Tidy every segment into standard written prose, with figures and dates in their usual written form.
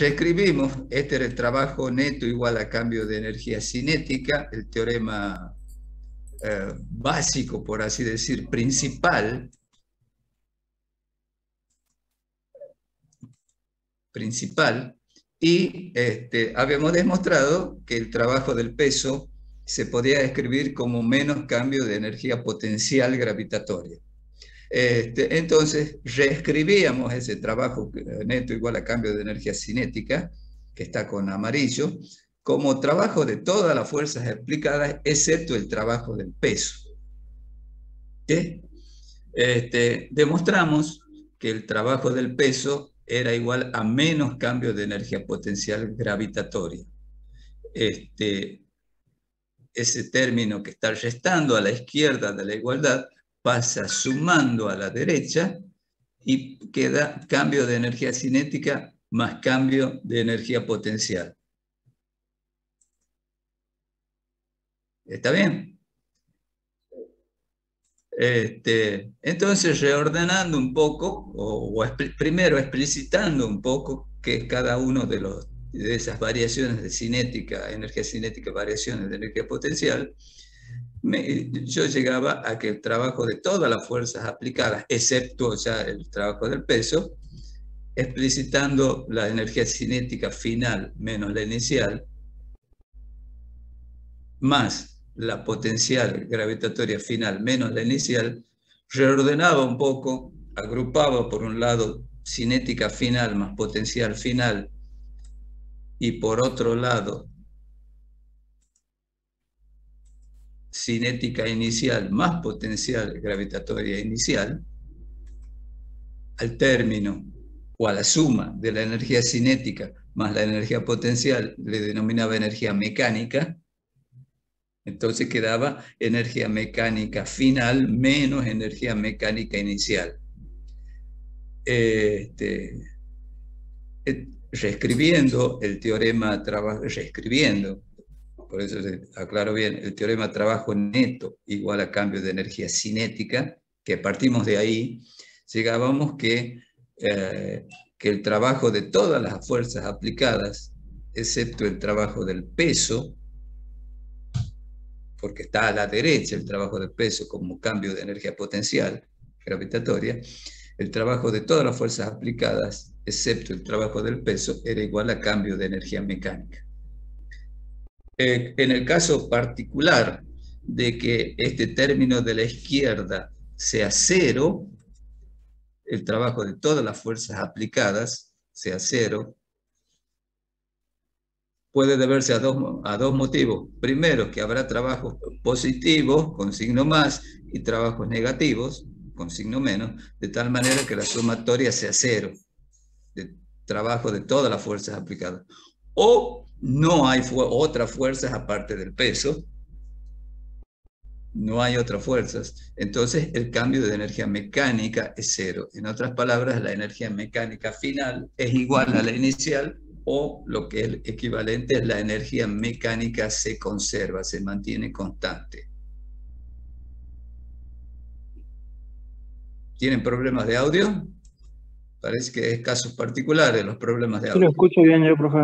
reescribimos, este era el trabajo neto igual a cambio de energía cinética, el teorema básico, por así decir, principal, y habíamos demostrado que el trabajo del peso se podía describir como menos cambio de energía potencial gravitatoria. Entonces, reescribíamos ese trabajo neto igual a cambio de energía cinética, que está con amarillo, como trabajo de todas las fuerzas explicadas, excepto el trabajo del peso. ¿Sí? Demostramos que el trabajo del peso era igual a menos cambio de energía potencial gravitatoria. Ese término que está restando a la izquierda de la igualdad pasa sumando a la derecha y queda cambio de energía cinética más cambio de energía potencial. ¿Está bien? Entonces, reordenando un poco, primero explicitando un poco qué es cada uno de esas variaciones de cinética, energía cinética, variaciones de energía potencial, yo llegaba a que el trabajo de todas las fuerzas aplicadas, excepto ya el trabajo del peso, explicitando la energía cinética final menos la inicial, más la potencial gravitatoria final menos la inicial, reordenaba un poco, agrupaba por un lado cinética final más potencial final y por otro lado cinética inicial más potencial gravitatoria inicial, al término o a la suma de la energía cinética más la energía potencial le denominaba energía mecánica. Entonces quedaba energía mecánica final menos energía mecánica inicial. Reescribiendo el teorema reescribiendo, por eso aclaro bien, el teorema trabajo neto igual a cambio de energía cinética, que partimos de ahí, llegábamos que el trabajo de todas las fuerzas aplicadas, excepto el trabajo del peso, porque está a la derecha el trabajo del peso como cambio de energía potencial gravitatoria, el trabajo de todas las fuerzas aplicadas, excepto el trabajo del peso, era igual a cambio de energía mecánica. En el caso particular de que este término de la izquierda sea cero, el trabajo de todas las fuerzas aplicadas sea cero, puede deberse a dos motivos. Primero, que habrá trabajos positivos con signo más y trabajos negativos con signo menos, de tal manera que la sumatoria sea cero, de trabajo de todas las fuerzas aplicadas. O no hay otras fuerzas aparte del peso, no hay otras fuerzas, entonces el cambio de energía mecánica es cero. En otras palabras, la energía mecánica final es igual a la inicial, o lo que es equivalente es la energía mecánica se conserva, se mantiene constante. ¿Tienen problemas de audio? Parece que es casos particulares los problemas de audio. Sí, lo escucho bien yo, profe.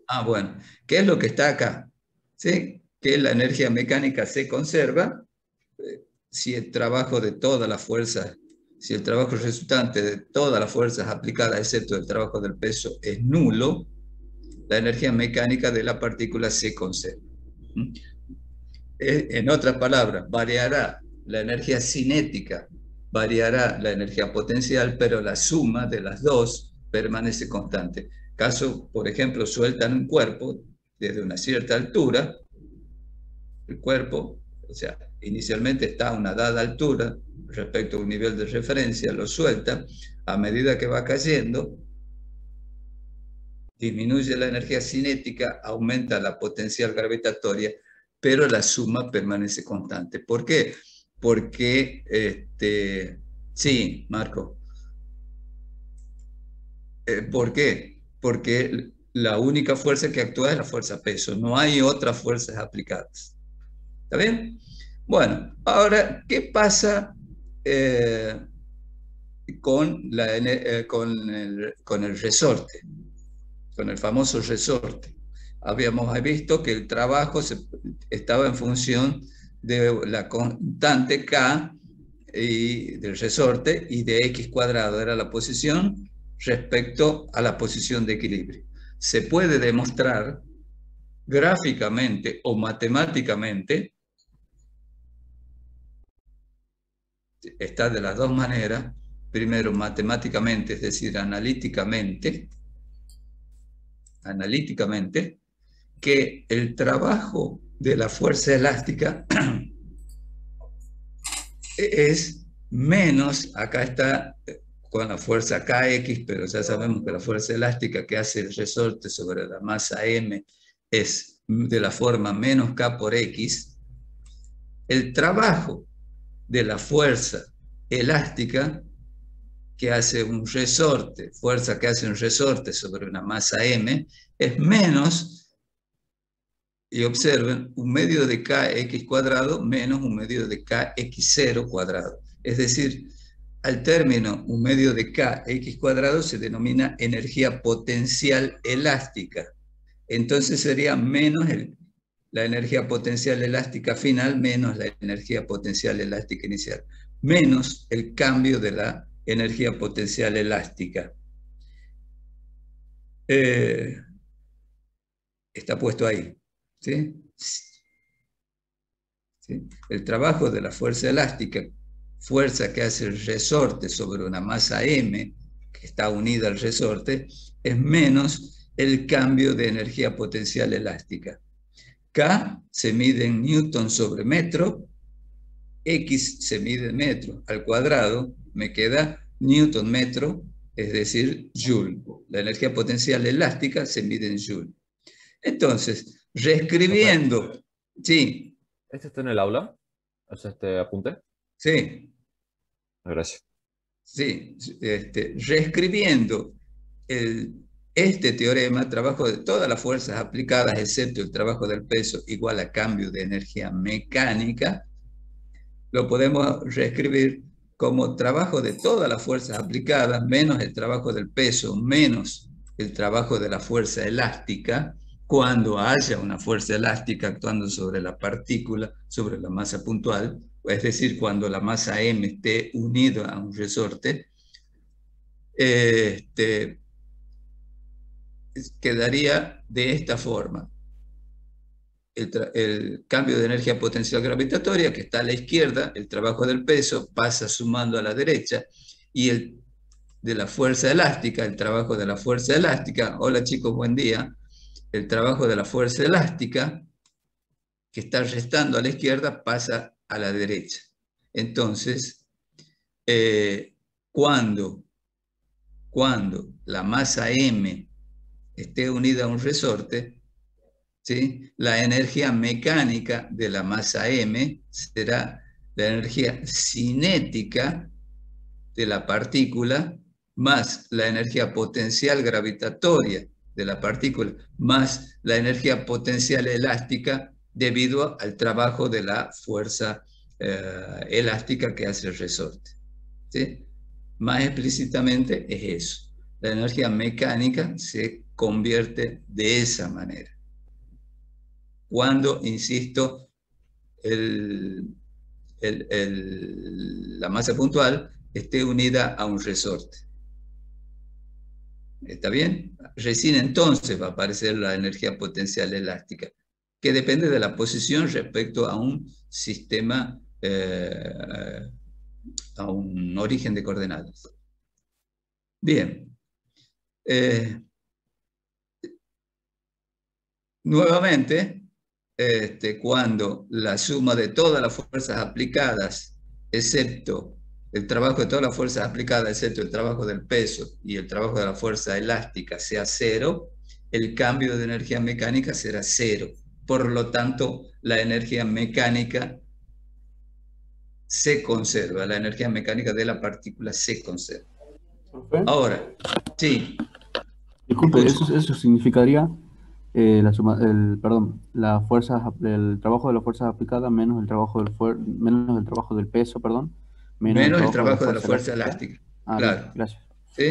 Ah, bueno. ¿Qué es lo que está acá? ¿Sí? Que la energía mecánica se conserva si el trabajo de todas las fuerzas, si el trabajo resultante de todas las fuerzas aplicadas, excepto el trabajo del peso, es nulo, la energía mecánica de la partícula se conserva. En otras palabras, variará la energía cinética, variará la energía potencial, pero la suma de las dos permanece constante. Caso, por ejemplo, sueltan un cuerpo desde una cierta altura, el cuerpo, o sea, inicialmente está a una dada altura respecto a un nivel de referencia, lo suelta, a medida que va cayendo, disminuye la energía cinética, aumenta la potencial gravitatoria, pero la suma permanece constante. ¿Por qué? Porque, sí, Marco. ¿Por qué? Porque la única fuerza que actúa es la fuerza peso, no hay otras fuerzas aplicadas. ¿Está bien? Bueno, ahora, ¿qué pasa con el resorte? con el famoso resorte. Habíamos visto que el trabajo estaba en función de la constante K y del resorte y de X cuadrado era la posición respecto a la posición de equilibrio. Se puede demostrar gráficamente o matemáticamente, está de las dos maneras. Primero matemáticamente, es decir, analíticamente, que el trabajo de la fuerza elástica es menos, acá está con la fuerza Kx, pero ya sabemos que la fuerza elástica que hace el resorte sobre la masa m es de la forma menos K por X. El trabajo de la fuerza elástica que hace un resorte, fuerza que hace un resorte sobre una masa m, es menos, y observen, un medio de kx cuadrado menos un medio de kx0 cuadrado. Es decir, al término un medio de kx cuadrado se denomina energía potencial elástica. Entonces sería menos la energía potencial elástica final menos la energía potencial elástica inicial, menos el cambio de la energía potencial elástica. Está puesto ahí. ¿Sí? ¿Sí? El trabajo de la fuerza elástica, fuerza que hace el resorte sobre una masa m, que está unida al resorte, es menos el cambio de energía potencial elástica. K se mide en newton sobre metro, X se mide en metro al cuadrado, me queda newton metro, es decir, joule. La energía potencial elástica se mide en joule. Entonces, reescribiendo, sí. ¿Este está en el aula? O sea, este apunte. Sí. Gracias. Sí, reescribiendo este teorema, trabajo de todas las fuerzas aplicadas, excepto el trabajo del peso, igual a cambio de energía mecánica, lo podemos reescribir como trabajo de todas las fuerzas aplicadas, menos el trabajo del peso, menos el trabajo de la fuerza elástica, cuando haya una fuerza elástica actuando sobre la partícula, sobre la masa puntual, es decir, cuando la masa m esté unida a un resorte, quedaría de esta forma. El cambio de energía potencial gravitatoria, que está a la izquierda, el trabajo del peso pasa sumando a la derecha, y el de la fuerza elástica, el trabajo de la fuerza elástica, hola chicos, buen día, el trabajo de la fuerza elástica, que está restando a la izquierda, pasa a la derecha. Entonces, cuando la masa m esté unida a un resorte, ¿sí?, la energía mecánica de la masa m será la energía cinética de la partícula más la energía potencial gravitatoria de la partícula más la energía potencial elástica debido al trabajo de la fuerza elástica que hace el resorte. ¿Sí? Más explícitamente es eso. La energía mecánica se convierte de esa manera. Cuando, insisto, la masa puntual esté unida a un resorte. ¿Está bien? Recién entonces va a aparecer la energía potencial elástica, que depende de la posición respecto a un sistema, a un origen de coordenadas. Bien. Nuevamente, cuando la suma de todas las fuerzas aplicadas, excepto el trabajo de todas las fuerzas aplicadas, excepto el trabajo del peso y el trabajo de la fuerza elástica, sea cero, el cambio de energía mecánica será cero. Por lo tanto, la energía mecánica se conserva, la energía mecánica de la partícula se conserva. Ahora, sí. Disculpe, eso significaría el trabajo de las fuerzas aplicadas menos el trabajo del peso, perdón, menos el trabajo de la fuerza elástica. Ah, claro. Bien, gracias. ¿Sí?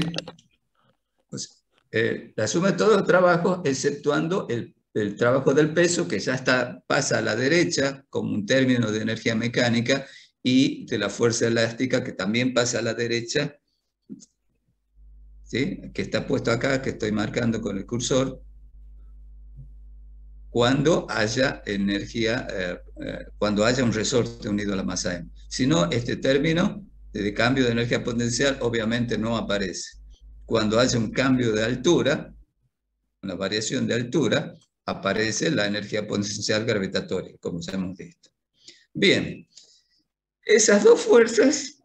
la suma de todos los trabajos, exceptuando el trabajo del peso, que ya pasa a la derecha como un término de energía mecánica, y de la fuerza elástica, que también pasa a la derecha, ¿sí? Que está puesto acá, que estoy marcando con el cursor, cuando haya energía, cuando haya un resorte unido a la masa M. Si no, este término de cambio de energía potencial obviamente no aparece. Cuando haya un cambio de altura, una variación de altura, aparece la energía potencial gravitatoria, como ya hemos visto. Bien, esas dos fuerzas,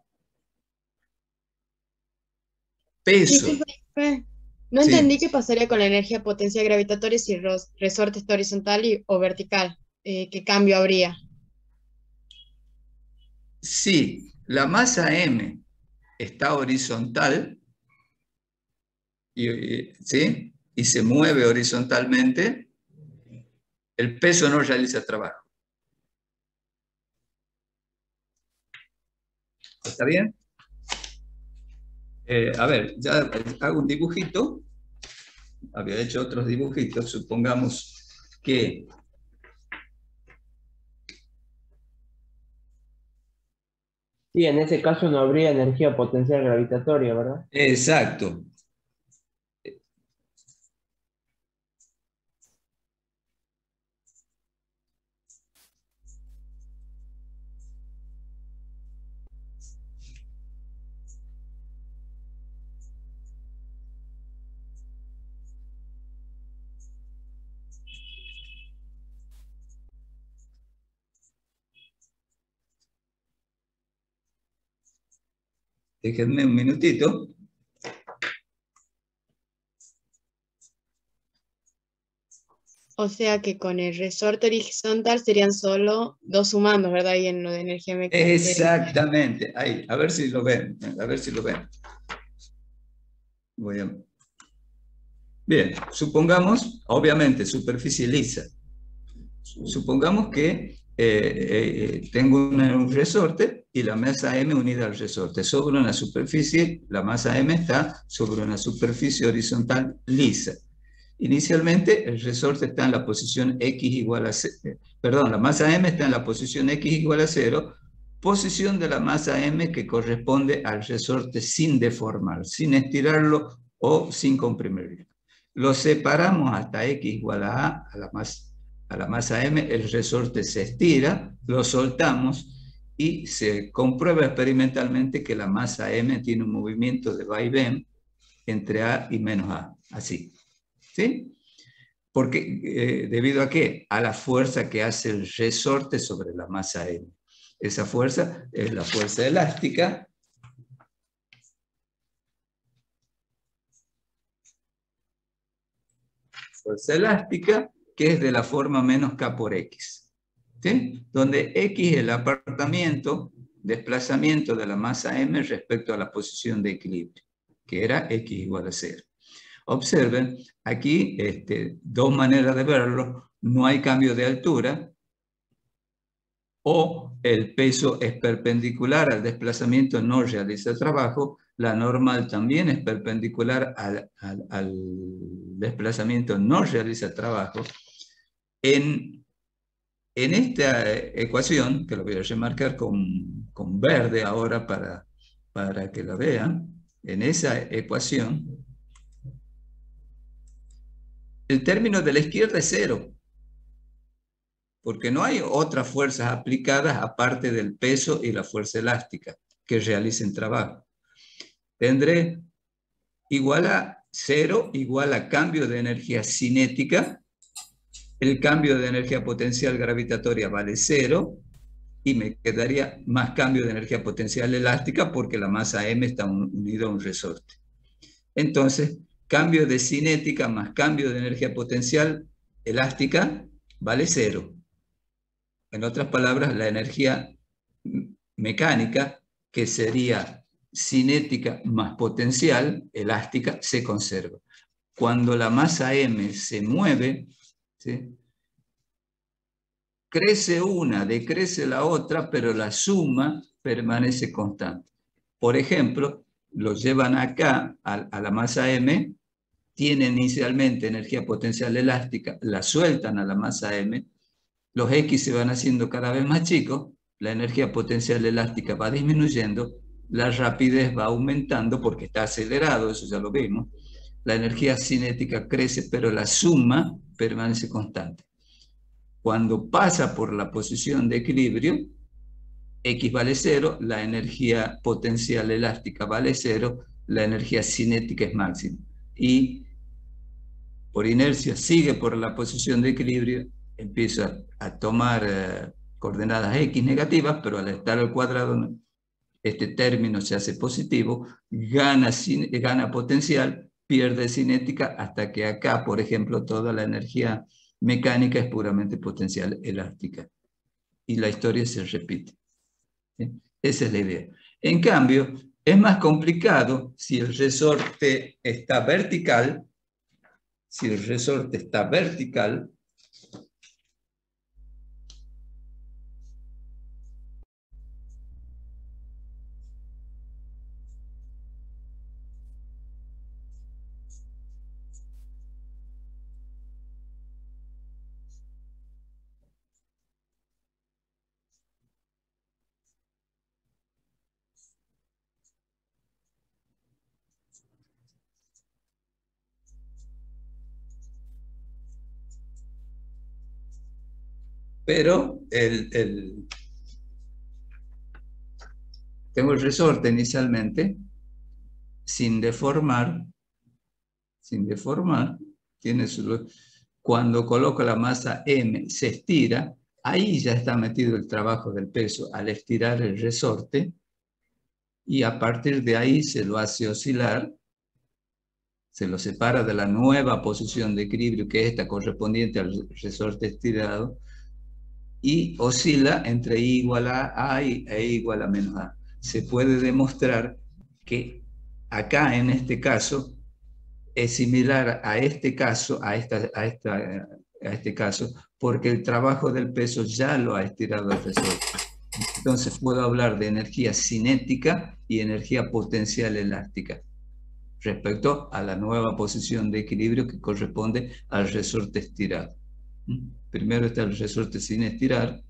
peso. Disculpe, no Sí. entendí qué pasaría con la energía potencial gravitatoria si el resorte está horizontal o vertical. ¿Qué cambio habría? Si la masa M está horizontal, ¿sí? Y se mueve horizontalmente, el peso no realiza trabajo. ¿Está bien? A ver, ya hago un dibujito. Había hecho otros dibujitos. Supongamos que Sí, en ese caso no habría energía potencial gravitatoria, ¿verdad? exacto. Déjenme un minutito. O sea que con el resorte horizontal serían solo dos sumandos, ¿verdad? Ahí en lo de energía mecánica. Exactamente. Ahí, a ver si lo ven. A ver si lo ven. Bien, supongamos, obviamente, superficie lisa. Supongamos que tengo un resorte y la masa M unida al resorte. Sobre una superficie, la masa M está sobre una superficie horizontal lisa. Inicialmente, el resorte está en la posición X igual a 0. Perdón, la masa M está en la posición X igual a 0, posición de la masa M que corresponde al resorte sin deformar, sin estirarlo o sin comprimirlo. Lo separamos hasta X igual a la masa M, el resorte se estira, lo soltamos y se comprueba experimentalmente que la masa M tiene un movimiento de vaivén entre A y menos A, así. ¿Sí? Porque, ¿debido a qué? A la fuerza que hace el resorte sobre la masa M. Esa fuerza es la fuerza elástica. Fuerza elástica, que es de la forma menos K por X. ¿Sí? Donde X es el desplazamiento de la masa M respecto a la posición de equilibrio, que era X igual a 0. Observen, aquí dos maneras de verlo. No hay cambio de altura, o el peso es perpendicular al desplazamiento, no realiza trabajo. La normal también es perpendicular al desplazamiento, no realiza trabajo. En esta ecuación, que lo voy a remarcar con verde ahora para que la vean, en esa ecuación, el término de la izquierda es 0, porque no hay otras fuerzas aplicadas aparte del peso y la fuerza elástica que realicen trabajo. Tendré igual a 0, igual a cambio de energía cinética. El cambio de energía potencial gravitatoria vale 0, y me quedaría más cambio de energía potencial elástica porque la masa M está unida a un resorte. Entonces, cambio de cinética más cambio de energía potencial elástica vale 0. En otras palabras, la energía mecánica, que sería cinética más potencial elástica, se conserva. Cuando la masa M se mueve, ¿sí?, crece una, decrece la otra, pero la suma permanece constante. Por ejemplo, lo llevan acá a la masa M tiene inicialmente energía potencial elástica, la sueltan a la masa m, los X se van haciendo cada vez más chicos, la energía potencial elástica va disminuyendo, la rapidez va aumentando porque está acelerado, eso ya lo vimos, la energía cinética crece, pero la suma permanece constante. Cuando pasa por la posición de equilibrio, X vale 0, la energía potencial elástica vale 0, la energía cinética es máxima. Y por inercia sigue por la posición de equilibrio, empieza a tomar coordenadas X negativas, pero al estar al cuadrado, este término se hace positivo, gana potencial, pierde cinética, hasta que acá, por ejemplo, toda la energía mecánica es puramente potencial elástica. Y la historia se repite. ¿Sí? Esa es la idea. En cambio, es más complicado si el resorte está vertical. Si el resorte está vertical, pero tengo el resorte inicialmente, sin deformar, cuando coloco la masa M se estira, ahí ya está metido el trabajo del peso al estirar el resorte, y a partir de ahí se lo hace oscilar, se lo separa de la nueva posición de equilibrio, que es esta correspondiente al resorte estirado, y oscila entre I igual a e igual a menos A. Se puede demostrar que acá en este caso es similar a este caso, a este caso, porque el trabajo del peso ya lo ha estirado el resorte. Entonces puedo hablar de energía cinética y energía potencial elástica respecto a la nueva posición de equilibrio que corresponde al resorte estirado. Primero está el resorte sin estirar,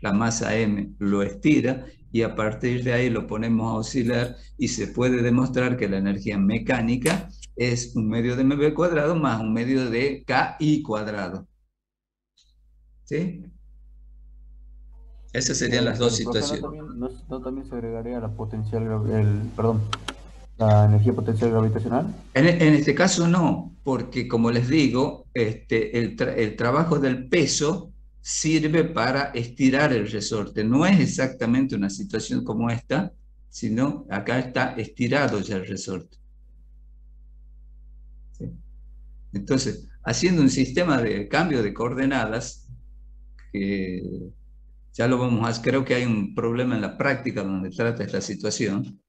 la masa M lo estira y a partir de ahí lo ponemos a oscilar y se puede demostrar que la energía mecánica es un medio de mv cuadrado más un medio de KI cuadrado. ¿Sí? Esas serían las dos situaciones. ¿No también se agregaría la potencial, la energía potencial gravitacional? En este caso no, porque como les digo, el trabajo del peso sirve para estirar el resorte. No es exactamente una situación como esta, sino acá está estirado ya el resorte. ¿Sí? Entonces, haciendo un sistema de cambio de coordenadas, que ya lo vamos a hacer, creo que hay un problema en la práctica donde trata esta situación.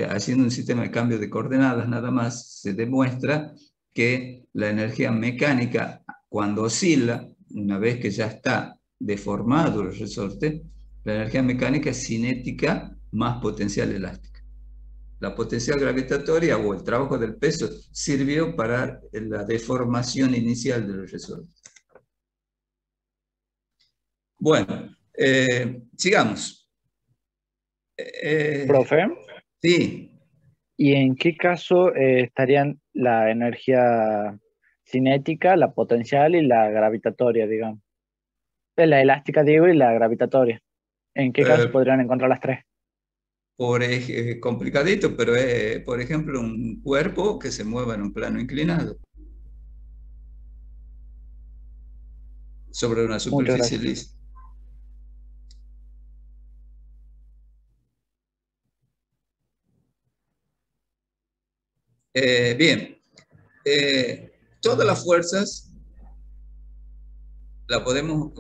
Haciendo un sistema de cambio de coordenadas nada más, se demuestra que la energía mecánica, cuando oscila, una vez que ya está deformado el resorte, la energía mecánica es cinética más potencial elástica. La potencial gravitatoria o el trabajo del peso sirvió para la deformación inicial del resorte. Bueno, sigamos. Profe, Sí. ¿y en qué caso estarían la energía cinética, la potencial y la gravitatoria, digamos? La elástica, digo, y la gravitatoria. ¿En qué caso podrían encontrar las tres? Complicadito, pero por ejemplo, un cuerpo que se mueva en un plano inclinado sobre una superficie lisa. Bien, todas las fuerzas las podemos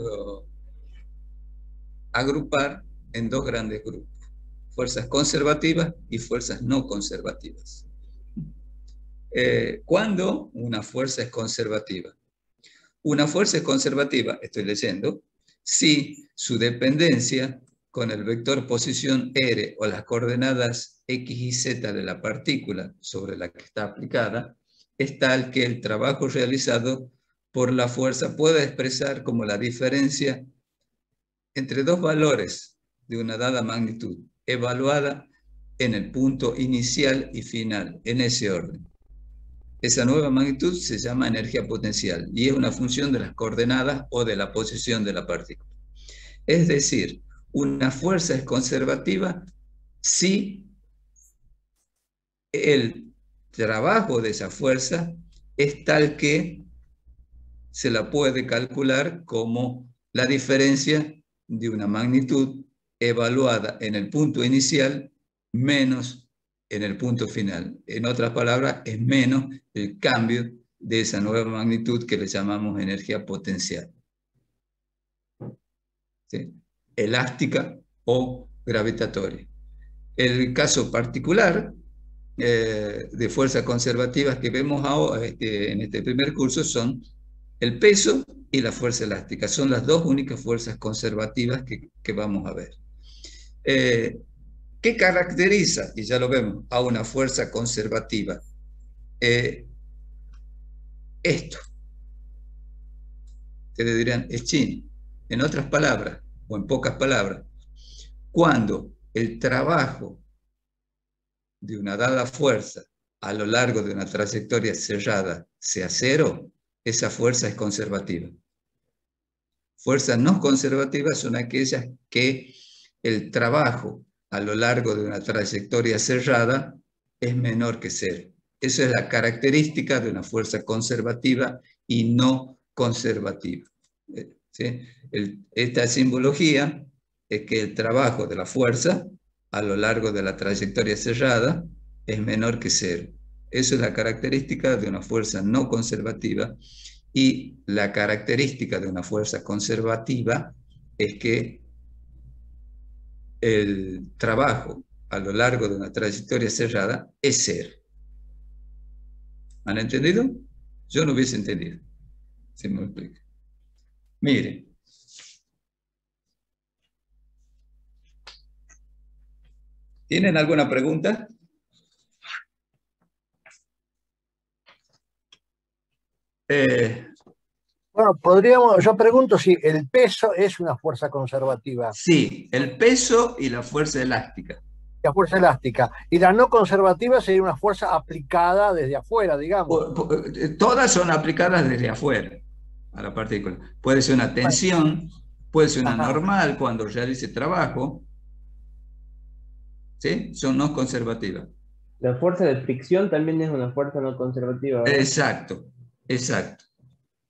agrupar en dos grandes grupos: fuerzas conservativas y fuerzas no conservativas. ¿Cuándo una fuerza es conservativa? Una fuerza es conservativa, estoy leyendo, si su dependencia con el vector posición R o las coordenadas X y Z de la partícula sobre la que está aplicada es tal que el trabajo realizado por la fuerza pueda expresar como la diferencia entre dos valores de una dada magnitud, evaluada en el punto inicial y final, en ese orden. Esa nueva magnitud se llama energía potencial y es una función de las coordenadas o de la posición de la partícula. Es decir, una fuerza es conservativa si el trabajo de esa fuerza es tal que se la puede calcular como la diferencia de una magnitud evaluada en el punto inicial menos en el punto final. En otras palabras, es menos el cambio de esa nueva magnitud que le llamamos energía potencial. ¿Sí? Elástica o gravitatoria. El caso particular de fuerzas conservativas que vemos ahora, en este primer curso son el peso y la fuerza elástica. Son las dos únicas fuerzas conservativas que vamos a ver. ¿Qué caracteriza, y ya lo vemos, a una fuerza conservativa? Esto. Ustedes dirán, es chino. En otras palabras, o en pocas palabras, cuando el trabajo de una dada fuerza a lo largo de una trayectoria cerrada sea cero, esa fuerza es conservativa. Fuerzas no conservativas son aquellas que el trabajo a lo largo de una trayectoria cerrada es menor que cero. Esa es la característica de una fuerza conservativa y no conservativa. ¿Sí? Esta simbología es que el trabajo de la fuerza a lo largo de la trayectoria cerrada es menor que cero. Eso es la característica de una fuerza no conservativa, y la característica de una fuerza conservativa es que el trabajo a lo largo de una trayectoria cerrada es cero. ¿Han entendido? Yo no hubiese entendido, si me lo explico. Miren. ¿Tienen alguna pregunta? Bueno, yo pregunto si el peso es una fuerza conservativa. Sí, el peso y la fuerza elástica. La fuerza elástica. Y la no conservativa sería una fuerza aplicada desde afuera, digamos. Todas son aplicadas desde afuera a la partícula. Puede ser una tensión, puede ser una normal cuando realice trabajo. ¿Sí? Son no conservativas. La fuerza de fricción también es una fuerza no conservativa, ¿verdad? Exacto, exacto.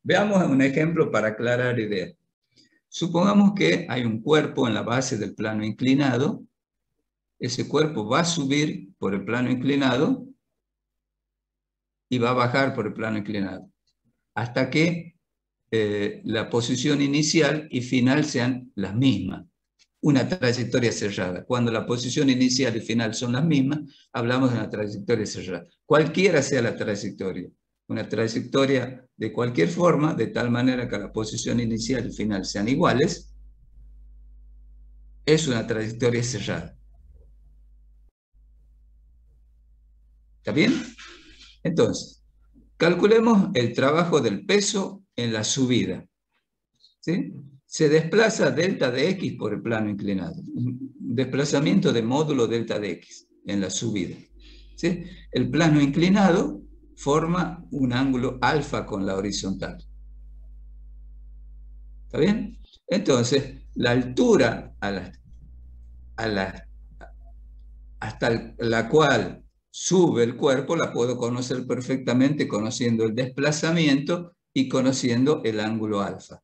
Veamos un ejemplo para aclarar ideas. Supongamos que hay un cuerpo en la base del plano inclinado. Ese cuerpo va a subir por el plano inclinado y va a bajar por el plano inclinado, hasta que la posición inicial y final sean las mismas. Una trayectoria cerrada. Cuando la posición inicial y final son las mismas, hablamos de una trayectoria cerrada. Cualquiera sea la trayectoria. Una trayectoria de cualquier forma, de tal manera que la posición inicial y final sean iguales, es una trayectoria cerrada. ¿Está bien? Entonces, calculemos el trabajo del peso en la subida. ¿Sí? Se desplaza delta de x por el plano inclinado. Un desplazamiento de módulo delta de x en la subida. ¿Sí? El plano inclinado forma un ángulo alfa con la horizontal. ¿Está bien? Entonces, la altura hasta la cual sube el cuerpo la puedo conocer perfectamente conociendo el desplazamiento y conociendo el ángulo alfa.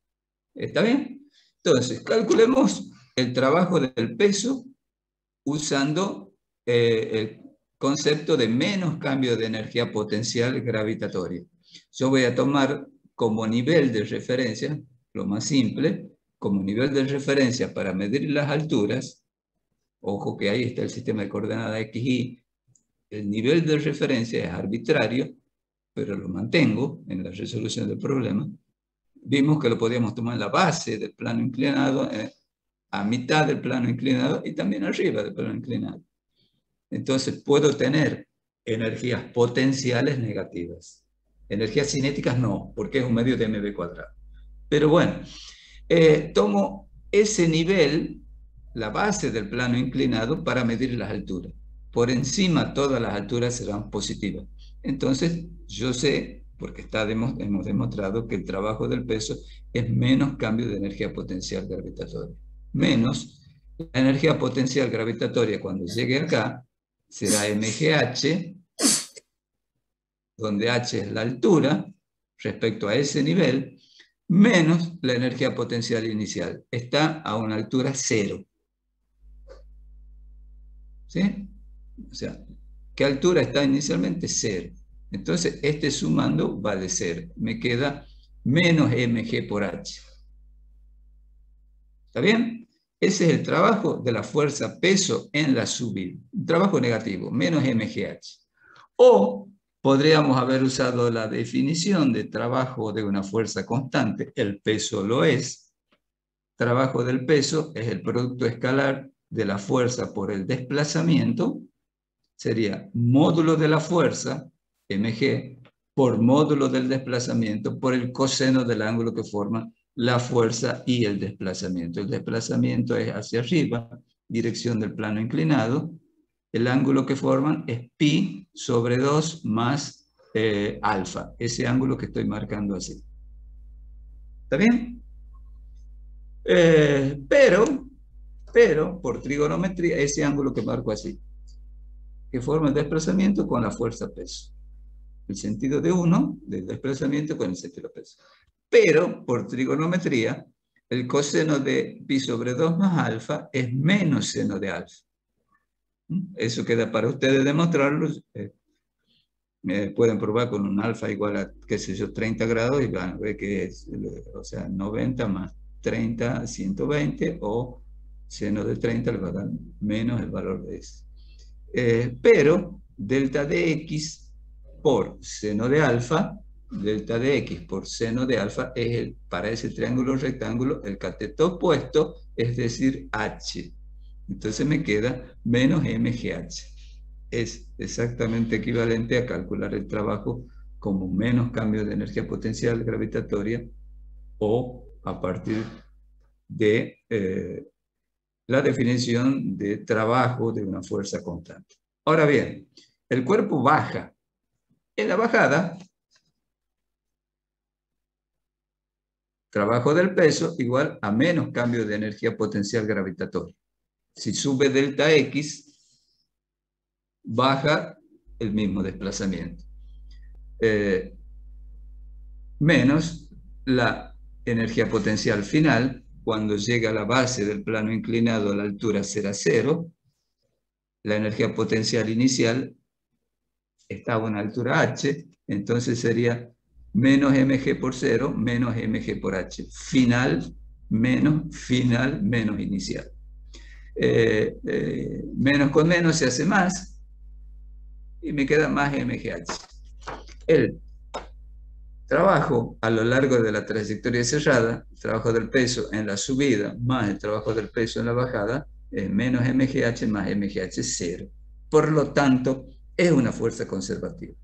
¿Está bien? Entonces, calculemos el trabajo del peso usando el concepto de menos cambio de energía potencial gravitatoria. Yo voy a tomar como nivel de referencia, lo más simple, como nivel de referencia para medir las alturas. Ojo que ahí está el sistema de coordenadas x, y el nivel de referencia es arbitrario, pero lo mantengo en la resolución del problema. Vimos que lo podíamos tomar en la base del plano inclinado, a mitad del plano inclinado y también arriba del plano inclinado. Entonces puedo tener energías potenciales negativas. Energías cinéticas no, porque es un medio de mv². Pero bueno, tomo ese nivel, la base del plano inclinado, para medir las alturas. Por encima todas las alturas serán positivas. Entonces yo sé, porque hemos demostrado que el trabajo del peso es menos cambio de energía potencial gravitatoria. Menos la energía potencial gravitatoria cuando llegue acá será mgh, donde h es la altura respecto a ese nivel, menos la energía potencial inicial. Está a una altura 0. ¿Sí? O sea, ¿qué altura está inicialmente? 0. Entonces, este sumando vale 0. Me queda menos mg por h. ¿Está bien? Ese es el trabajo de la fuerza peso en la subida. Un trabajo negativo, menos mgh. O podríamos haber usado la definición de trabajo de una fuerza constante. El peso lo es. Trabajo del peso es el producto escalar de la fuerza por el desplazamiento. Sería módulo de la fuerza, mg, por módulo del desplazamiento, por el coseno del ángulo que forma la fuerza y el desplazamiento. El desplazamiento es hacia arriba, dirección del plano inclinado. El ángulo que forman es pi sobre 2 más alfa, ese ángulo que estoy marcando así. ¿Está bien? Pero, por trigonometría, ese ángulo que marco así, que forma el desplazamiento con la fuerza peso. El sentido de uno, del desplazamiento con el sentido de peso. Pero, por trigonometría, el coseno de pi sobre 2 más alfa es menos seno de alfa. Eso queda para ustedes demostrarlo. Pueden probar con un alfa igual a, qué sé yo, 30 grados y van a ver que es, o sea, 90 más 30, 120, o seno de 30 le va a dar menos el valor de ese. Pero delta de x por seno de alfa, delta de x por seno de alfa es para ese triángulo rectángulo el cateto opuesto, es decir, h. Entonces me queda menos mgh. Es exactamente equivalente a calcular el trabajo como menos cambio de energía potencial gravitatoria, o a partir de la definición de trabajo de una fuerza constante. Ahora bien, el cuerpo baja. En la bajada, trabajo del peso igual a menos cambio de energía potencial gravitatoria. Si sube delta x, baja el mismo desplazamiento. Menos la energía potencial final, cuando llega a la base del plano inclinado, la altura será 0. La energía potencial inicial está a una altura h, entonces sería menos mg por 0, menos mg por h. Final menos inicial. Menos con menos se hace más, y me queda más mgh. El trabajo a lo largo de la trayectoria cerrada, el trabajo del peso en la subida más el trabajo del peso en la bajada, es menos mgh más mgh 0. Por lo tanto, es una fuerza conservativa.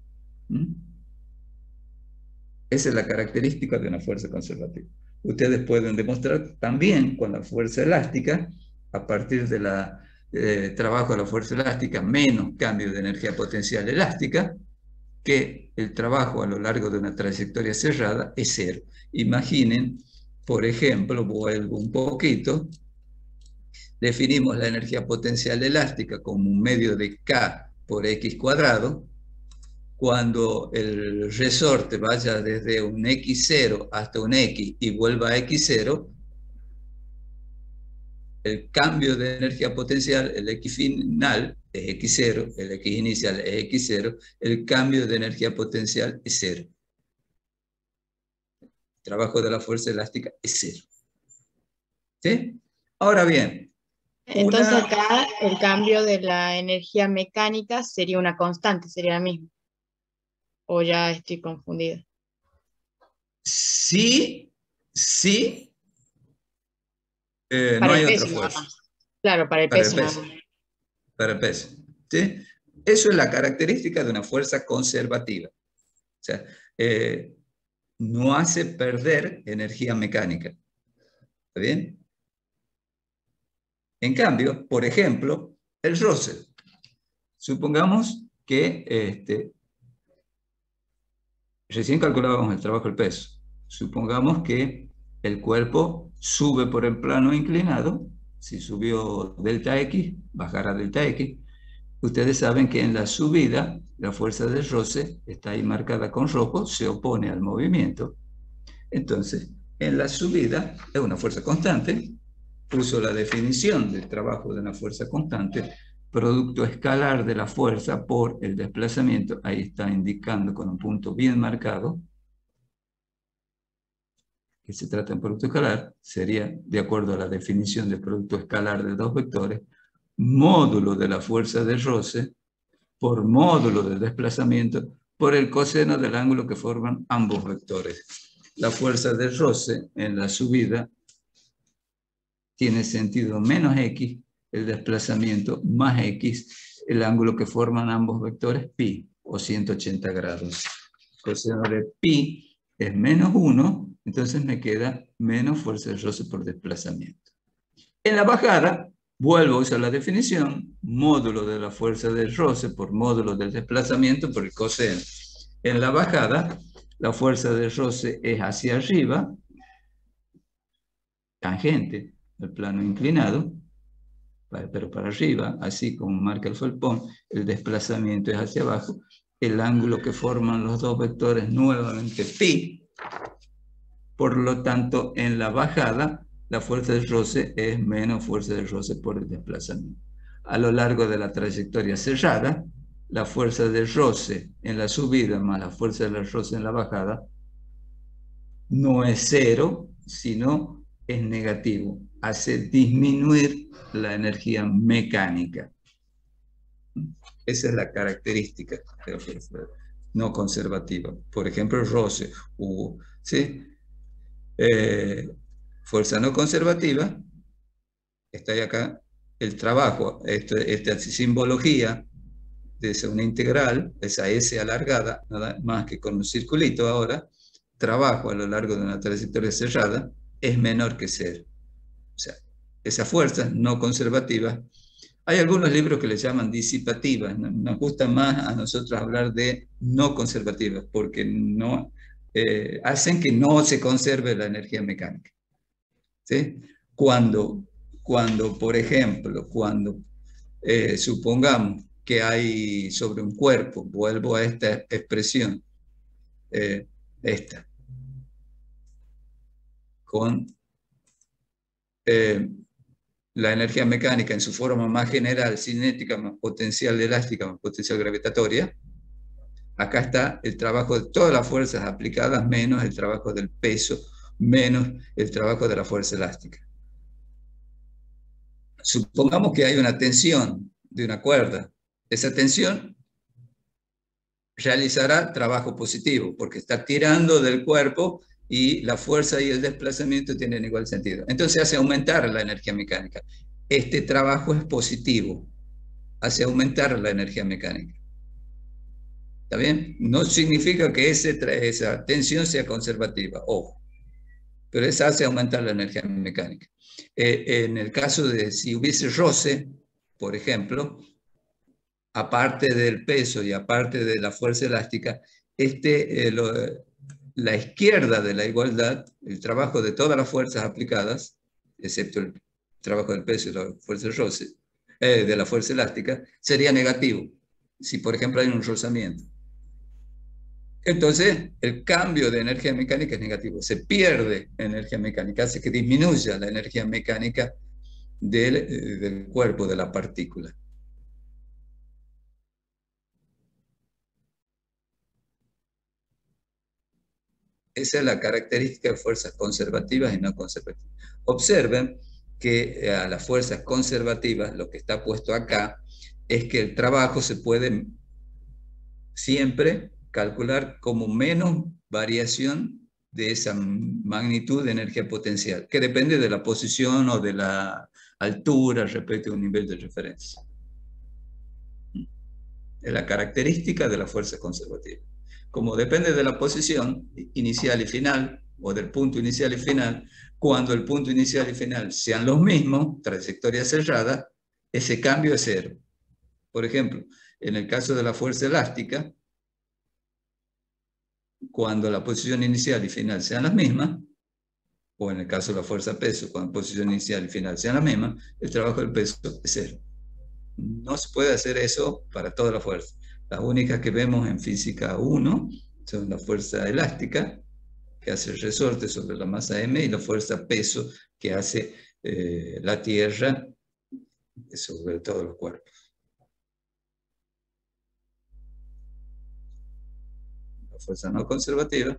Esa es la característica de una fuerza conservativa. Ustedes pueden demostrar también con la fuerza elástica, a partir de la trabajo de la fuerza elástica menos cambio de energía potencial elástica, que el trabajo a lo largo de una trayectoria cerrada es 0. Imaginen, por ejemplo, vuelvo un poquito, definimos la energía potencial elástica como un medio de K por X cuadrado. Cuando el resorte vaya desde un X0 hasta un X y vuelva a X0, el cambio de energía potencial, el X final es X0, el X inicial es X0, el cambio de energía potencial es 0. El trabajo de la fuerza elástica es 0. ¿Sí? Ahora bien. Entonces acá el cambio de la energía mecánica sería una constante, sería la misma. ¿O ya estoy confundida? Sí. No hay otra fuerza. Claro, para el peso. Para el peso. ¿Sí? Eso es la característica de una fuerza conservativa. O sea, no hace perder energía mecánica. ¿Está bien? En cambio, por ejemplo, el roce. Supongamos que recién calculábamos el trabajo del peso. Supongamos que el cuerpo sube por el plano inclinado. Si subió delta X, bajará delta X. Ustedes saben que en la subida, la fuerza del roce está ahí marcada con rojo, se opone al movimiento. Entonces, en la subida es una fuerza constante. Puso la definición del trabajo de una fuerza constante, producto escalar de la fuerza por el desplazamiento. Ahí está indicando con un punto bien marcado que se trata de un producto escalar. Sería, de acuerdo a la definición de producto escalar de dos vectores, módulo de la fuerza de roce por módulo del desplazamiento por el coseno del ángulo que forman ambos vectores. La fuerza de roce en la subida tiene sentido menos x, el desplazamiento más x, el ángulo que forman ambos vectores, pi, o 180 grados. El coseno de pi es menos 1, entonces me queda menos fuerza de roce por desplazamiento. En la bajada, vuelvo a usar la definición, módulo de la fuerza de roce por módulo del desplazamiento por el coseno. En la bajada, la fuerza de roce es hacia arriba, tangente al plano inclinado, pero para arriba, así como marca el felpón, el desplazamiento es hacia abajo, el ángulo que forman los dos vectores nuevamente pi, por lo tanto, en la bajada, la fuerza de roce es menos fuerza de roce por el desplazamiento. A lo largo de la trayectoria cerrada, la fuerza de roce en la subida más la fuerza de roce en la bajada no es cero, sino es negativo. Hace disminuir la energía mecánica. Esa es la característica de la fuerza no conservativa. Por ejemplo, roce, ¿sí? Fuerza no conservativa, está ahí acá, el trabajo, esta simbología de una integral, esa S alargada, nada más que con un circulito ahora, trabajo a lo largo de una trayectoria cerrada, es menor que cero. O sea, esa fuerza no conservativa, hay algunos libros que le llaman disipativas, nos gusta más a nosotros hablar de no conservativas, porque no... hacen que no se conserve la energía mecánica. ¿Sí? Cuando, por ejemplo, supongamos que hay sobre un cuerpo, vuelvo a esta expresión, con la energía mecánica en su forma más general, cinética, más potencial elástica, más potencial gravitatoria. Acá está el trabajo de todas las fuerzas aplicadas, menos el trabajo del peso, menos el trabajo de la fuerza elástica. Supongamos que hay una tensión de una cuerda. Esa tensión realizará trabajo positivo, porque está tirando del cuerpo y la fuerza y el desplazamiento tienen igual sentido. Entonces hace aumentar la energía mecánica. Este trabajo es positivo, hace aumentar la energía mecánica. ¿Está bien? No significa que esa tensión sea conservativa, ojo, pero esa hace aumentar la energía mecánica. En el caso de si hubiese roce, por ejemplo, aparte del peso y aparte de la fuerza elástica, la izquierda de la igualdad, el trabajo de todas las fuerzas aplicadas, excepto el trabajo del peso y la fuerza del roce, de la fuerza elástica, sería negativo, si por ejemplo hay un rozamiento. Entonces, el cambio de energía mecánica es negativo, se pierde energía mecánica, hace que disminuya la energía mecánica del cuerpo, de la partícula. Esa es la característica de fuerzas conservativas y no conservativas. Observen que a las fuerzas conservativas, lo que está puesto acá, es que el trabajo se puede siempre calcular como menos variación de esa magnitud de energía potencial, que depende de la posición o de la altura respecto a un nivel de referencia. Es la característica de la fuerza conservativa. como depende de la posición inicial y final, o del punto inicial y final, cuando el punto inicial y final sean los mismos, trayectoria cerrada, ese cambio es cero. Por ejemplo, en el caso de la fuerza elástica, cuando la posición inicial y final sean las mismas, o en el caso de la fuerza peso, cuando la posición inicial y final sean las mismas, el trabajo del peso es cero. No se puede hacer eso para toda la fuerza. Las únicas que vemos en física 1 son la fuerza elástica, que hace el resorte sobre la masa M, y la fuerza peso, que hace la Tierra sobre todos los cuerpos. La fuerza no conservativa.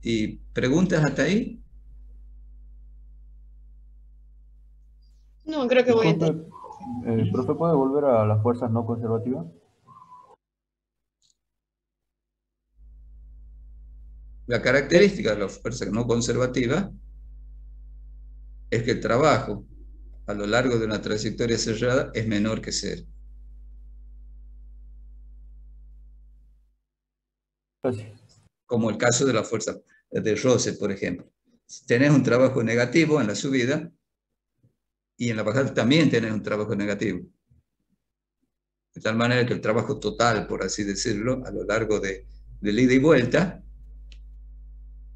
¿Y preguntas hasta ahí? No, creo que voy a entender. Profe, ¿puede volver a las fuerzas no conservativas? La característica de la fuerza no conservativa es que el trabajo a lo largo de una trayectoria cerrada es menor que cero. Gracias. Como el caso de la fuerza de roce, por ejemplo. Si tenés un trabajo negativo en la subida, y en la bajada también tenés un trabajo negativo. De tal manera que el trabajo total, por así decirlo, a lo largo de ida y vuelta,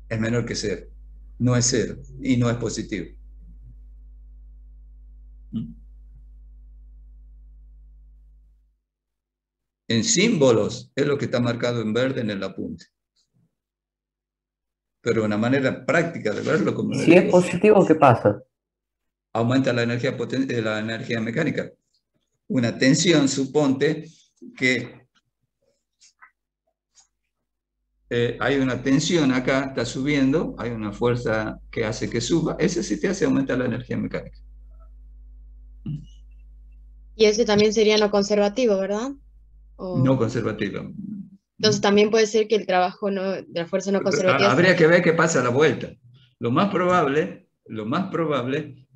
es menor que cero. No es cero y no es positivo. En símbolos es lo que está marcado en verde en el apunte. Pero una manera práctica de verlo, como Si es positivo, ¿qué pasa? aumenta la energía mecánica. Una tensión, suponte que hay una tensión acá, está subiendo, hay una fuerza que hace que suba, ese sí te hace aumentar la energía mecánica. Y ese también sería no conservativo, ¿verdad? No conservativa. Entonces también puede ser que el trabajo de la fuerza no conservativa Habría que ver qué pasa a la vuelta. Lo más probable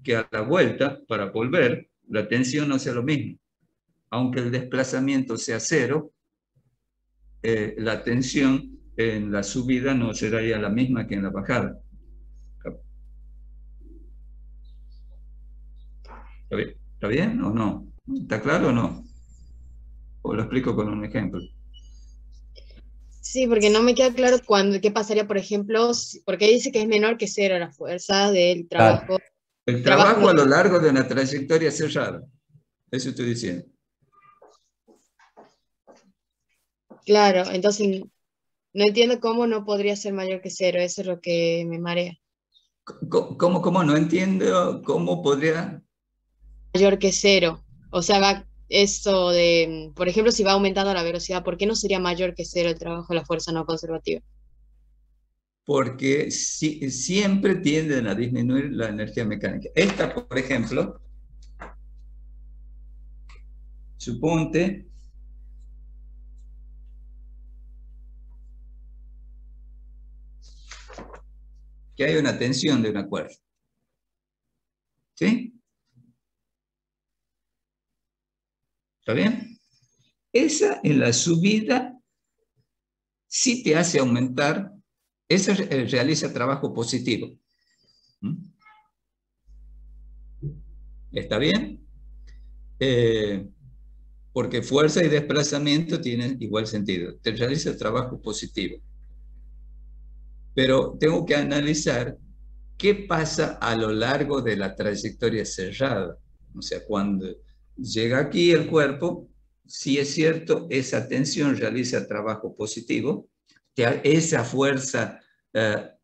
que a la vuelta, para volver, la tensión no sea lo mismo. Aunque el desplazamiento sea cero, la tensión en la subida no será ya la misma que en la bajada. ¿Está bien o no? ¿Está claro o no? O lo explico con un ejemplo. Sí, porque no me queda claro qué pasaría, por ejemplo, porque dice que es menor que cero la fuerza del trabajo. El trabajo a lo largo de una trayectoria cerrada. Eso estoy diciendo. Claro, entonces no entiendo cómo no podría ser mayor que cero, eso es lo que me marea. ¿Cómo? No entiendo cómo podría... Mayor que cero, o sea, va eso de, por ejemplo, si va aumentando la velocidad, ¿por qué no sería mayor que cero el trabajo de la fuerza no conservativa? Porque siempre tienden a disminuir la energía mecánica. Esta, por ejemplo, suponte que hay una tensión de una cuerda. ¿Sí? ¿Está bien? Esa en la subida sí te hace aumentar, esa realiza trabajo positivo. ¿Está bien? Porque fuerza y desplazamiento tienen igual sentido. Te realiza trabajo positivo. Pero tengo que analizar qué pasa a lo largo de la trayectoria cerrada. O sea, cuando llega aquí el cuerpo, si es cierto, esa tensión realiza trabajo positivo, esa fuerza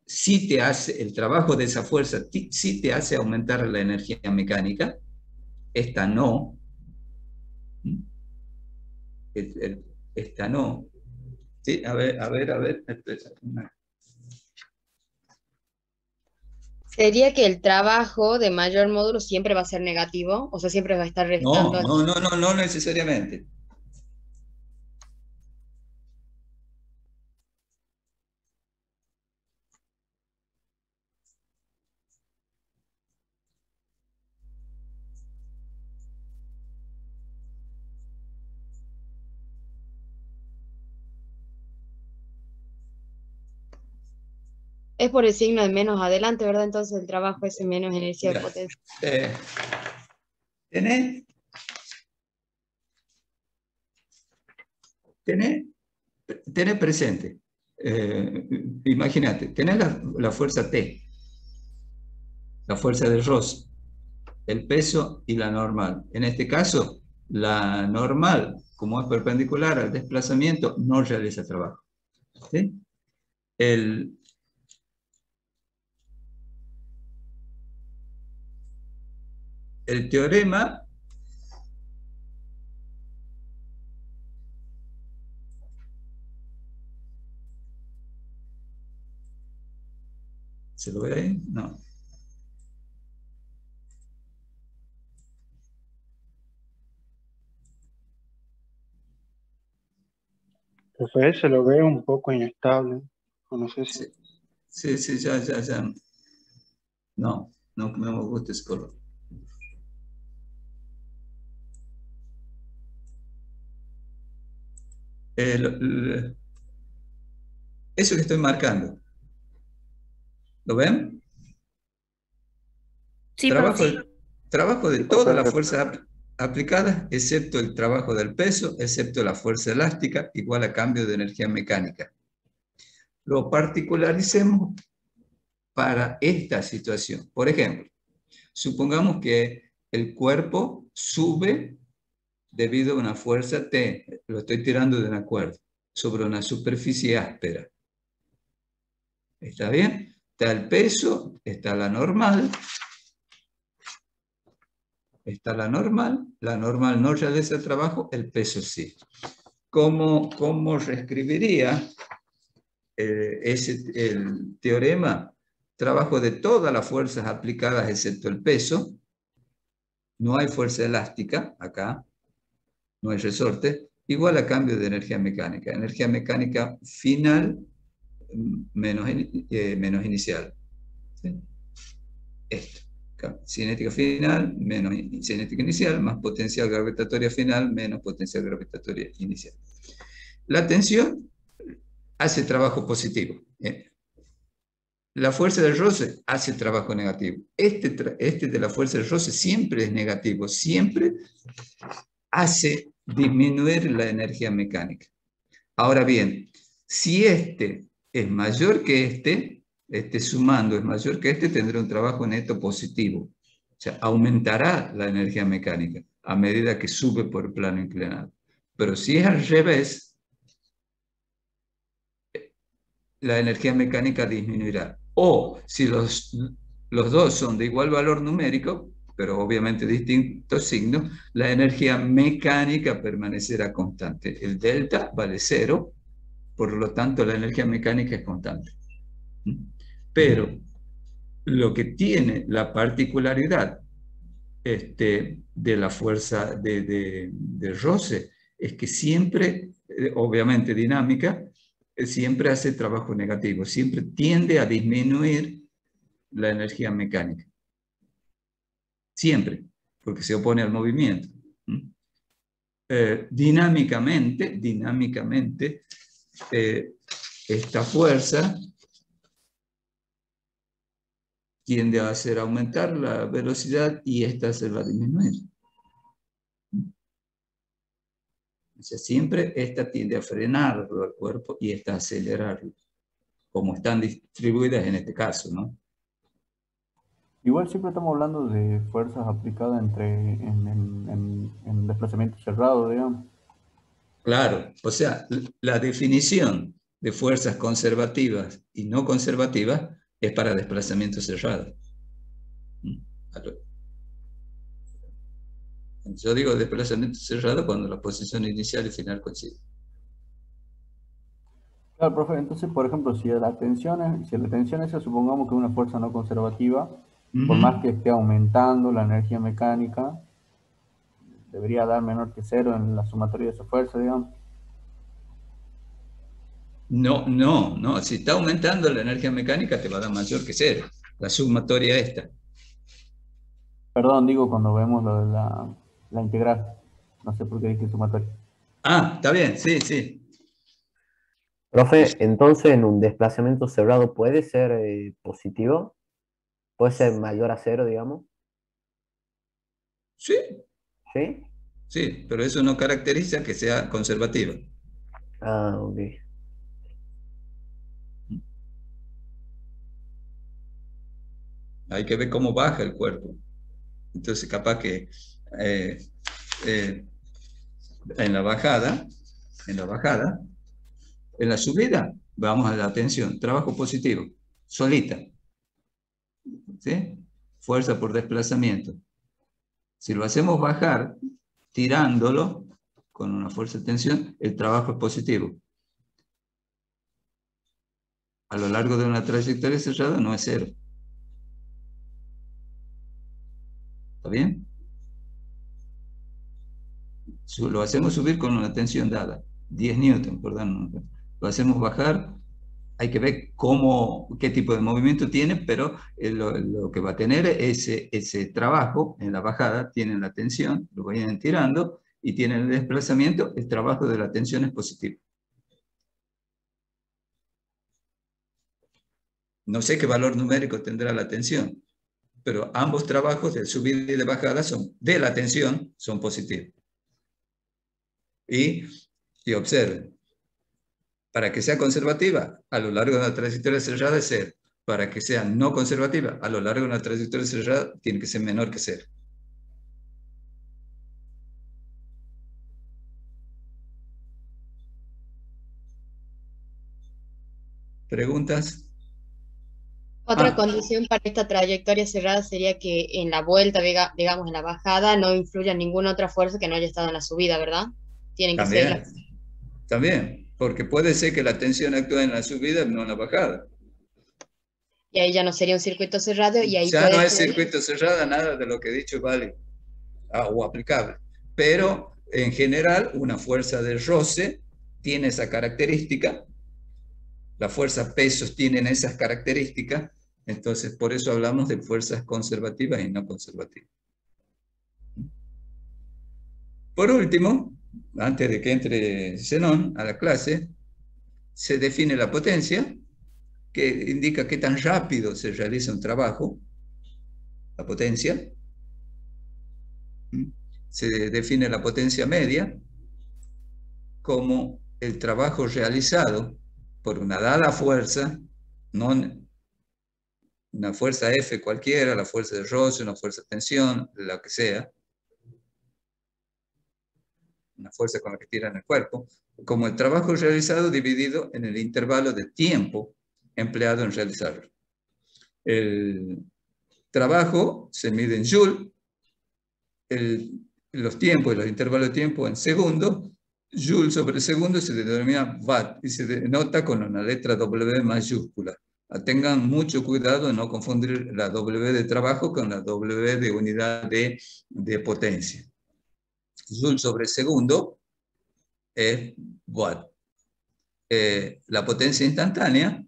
sí te hace, el trabajo de esa fuerza sí te hace aumentar la energía mecánica, esta no. Esta no. Sí, a ver. Sería que el trabajo de mayor módulo siempre va a ser negativo, o sea, siempre va a estar restando. No necesariamente. Es por el signo de menos adelante, ¿verdad? Entonces el trabajo es menos energía de Ya. potencia. Tenés presente, imagínate, tenés la fuerza T, la fuerza del Ross, el peso y la normal. En este caso, la normal, como es perpendicular al desplazamiento, no realiza trabajo. ¿Sí? El teorema ¿se lo ve ahí? No. Entonces se lo ve un poco inestable. O no sé si. Sí, ya. No me gusta ese color. Eso que estoy marcando, ¿lo ven? Sí, Trabajo de todas las fuerzas aplicadas, excepto el trabajo del peso, excepto la fuerza elástica, igual a cambio de energía mecánica. Lo particularicemos para esta situación. Por ejemplo, supongamos que el cuerpo sube debido a una fuerza T, lo estoy tirando de una cuerda, sobre una superficie áspera. ¿Está bien? Está el peso, está la normal. Está la normal no realiza el trabajo, el peso sí. ¿Cómo reescribiría el teorema? Trabajo de todas las fuerzas aplicadas excepto el peso. No hay fuerza elástica acá, no hay resorte, igual a cambio de energía mecánica. Energía mecánica final menos inicial. ¿Sí? Esto. Cinética final menos cinética inicial, más potencial gravitatoria final menos potencial gravitatoria inicial. La tensión hace trabajo positivo. La fuerza del roce hace trabajo negativo. Este de la fuerza del roce siempre es negativo, siempre hace disminuir la energía mecánica. Ahora bien, si este es mayor que este sumando es mayor que tendrá un trabajo neto positivo. O sea, aumentará la energía mecánica a medida que sube por el plano inclinado. Pero si es al revés, la energía mecánica disminuirá. O si los dos son de igual valor numérico, pero obviamente distintos signos, la energía mecánica permanecerá constante. El delta vale 0, por lo tanto la energía mecánica es constante. Pero lo que tiene la particularidad de la fuerza de roce es que siempre, obviamente dinámica, siempre hace trabajo negativo, siempre tiende a disminuir la energía mecánica. Siempre, porque se opone al movimiento. Dinámicamente, esta fuerza tiende a hacer aumentar la velocidad y esta hacerla disminuir. O sea, siempre esta tiende a frenarlo al cuerpo y esta a acelerarlo, como están distribuidas en este caso, ¿no? Igual siempre estamos hablando de fuerzas aplicadas en desplazamiento cerrado, digamos. Claro, o sea, la definición de fuerzas conservativas y no conservativas es para desplazamiento cerrado. Yo digo desplazamiento cerrado cuando la posición inicial y final coinciden. Claro, profe, entonces, por ejemplo, si la tensión esa, supongamos que es una fuerza no conservativa, por más que esté aumentando la energía mecánica, debería dar menor que 0 en la sumatoria de esa fuerza, digamos. No. Si está aumentando la energía mecánica, te va a dar mayor que 0. La sumatoria esta. Perdón, digo cuando vemos lo de la integral. No sé por qué dije sumatoria. Ah, está bien, sí. Profe, entonces en un desplazamiento cerrado puede ser positivo, puede ser mayor a cero, digamos. Sí, ¿Sí? sí, pero eso no caracteriza que sea conservativa. Ah, ok. Hay que ver cómo baja el cuerpo. Entonces, capaz que eh, eh, en la bajada, en la subida, vamos a la tensión, trabajo positivo, solita, ¿sí? Fuerza por desplazamiento. Si lo hacemos bajar, tirándolo con una fuerza de tensión, el trabajo es positivo. A lo largo de una trayectoria cerrada no es cero. ¿Está bien? Lo hacemos subir con una tensión dada, 10 newton, por dar un ejemplo. Lo hacemos bajar, hay que ver qué tipo de movimiento tiene, pero lo que va a tener ese trabajo en la bajada, tienen la tensión, lo vayan tirando, y tienen el desplazamiento, el trabajo de la tensión es positivo. No sé qué valor numérico tendrá la tensión, pero ambos trabajos de subida y de bajada de la tensión son positivos. Y observen, para que sea conservativa, a lo largo de una trayectoria cerrada es 0. Para que sea no conservativa, a lo largo de una trayectoria cerrada tiene que ser menor que 0. ¿Preguntas? Otra condición para esta trayectoria cerrada sería que en la vuelta, digamos en la bajada, no influya ninguna otra fuerza que no haya estado en la subida, ¿verdad? Tienen que ser las... También, porque puede ser que la tensión actúe en la subida, no en la bajada. Y ahí ya no sería un circuito cerrado y ahí Ya puede no es ser... circuito cerrado, nada de lo que he dicho vale o aplicable. Pero en general, una fuerza de roce tiene esa característica. La fuerza pesos tienen esas características. Entonces, por eso hablamos de fuerzas conservativas y no conservativas. Por último, antes de que entre Zenón a la clase, se define la potencia, que indica qué tan rápido se realiza un trabajo, la potencia. Se define la potencia media como el trabajo realizado por una dada fuerza, no una fuerza F cualquiera, la fuerza de roce, una fuerza de tensión, la que sea, una fuerza con la que tiran el cuerpo, como el trabajo realizado dividido en el intervalo de tiempo empleado en realizarlo. El trabajo se mide en joule, los tiempos y los intervalos de tiempo en segundos. Joule sobre segundo se denomina watt y se denota con una letra W mayúscula. Tengan mucho cuidado de no confundir la W de trabajo con la W de unidad de potencia. Joule sobre segundo es watt. La potencia instantánea,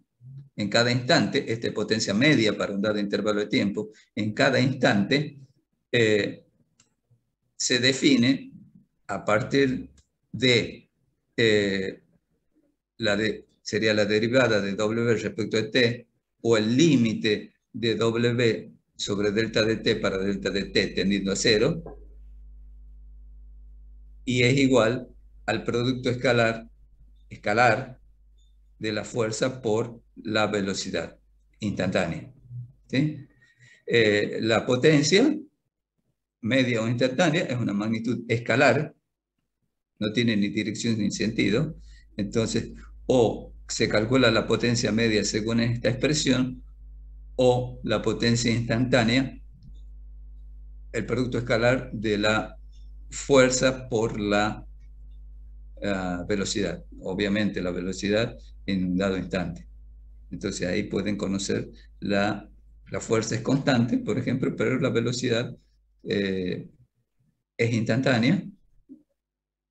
en cada instante, esta es potencia media para un dado intervalo de tiempo, en cada instante se define a partir de, sería la derivada de W respecto a T, o el límite de W sobre delta de T para delta de T tendiendo a 0, y es igual al producto escalar de la fuerza por la velocidad instantánea. ¿Sí? La potencia media o instantánea es una magnitud escalar, no tiene ni dirección ni sentido. Entonces, o se calcula la potencia media según esta expresión, o la potencia instantánea, el producto escalar de la fuerza por la velocidad. Obviamente la velocidad en un dado instante. Entonces ahí pueden conocer la fuerza es constante, por ejemplo, pero la velocidad es instantánea.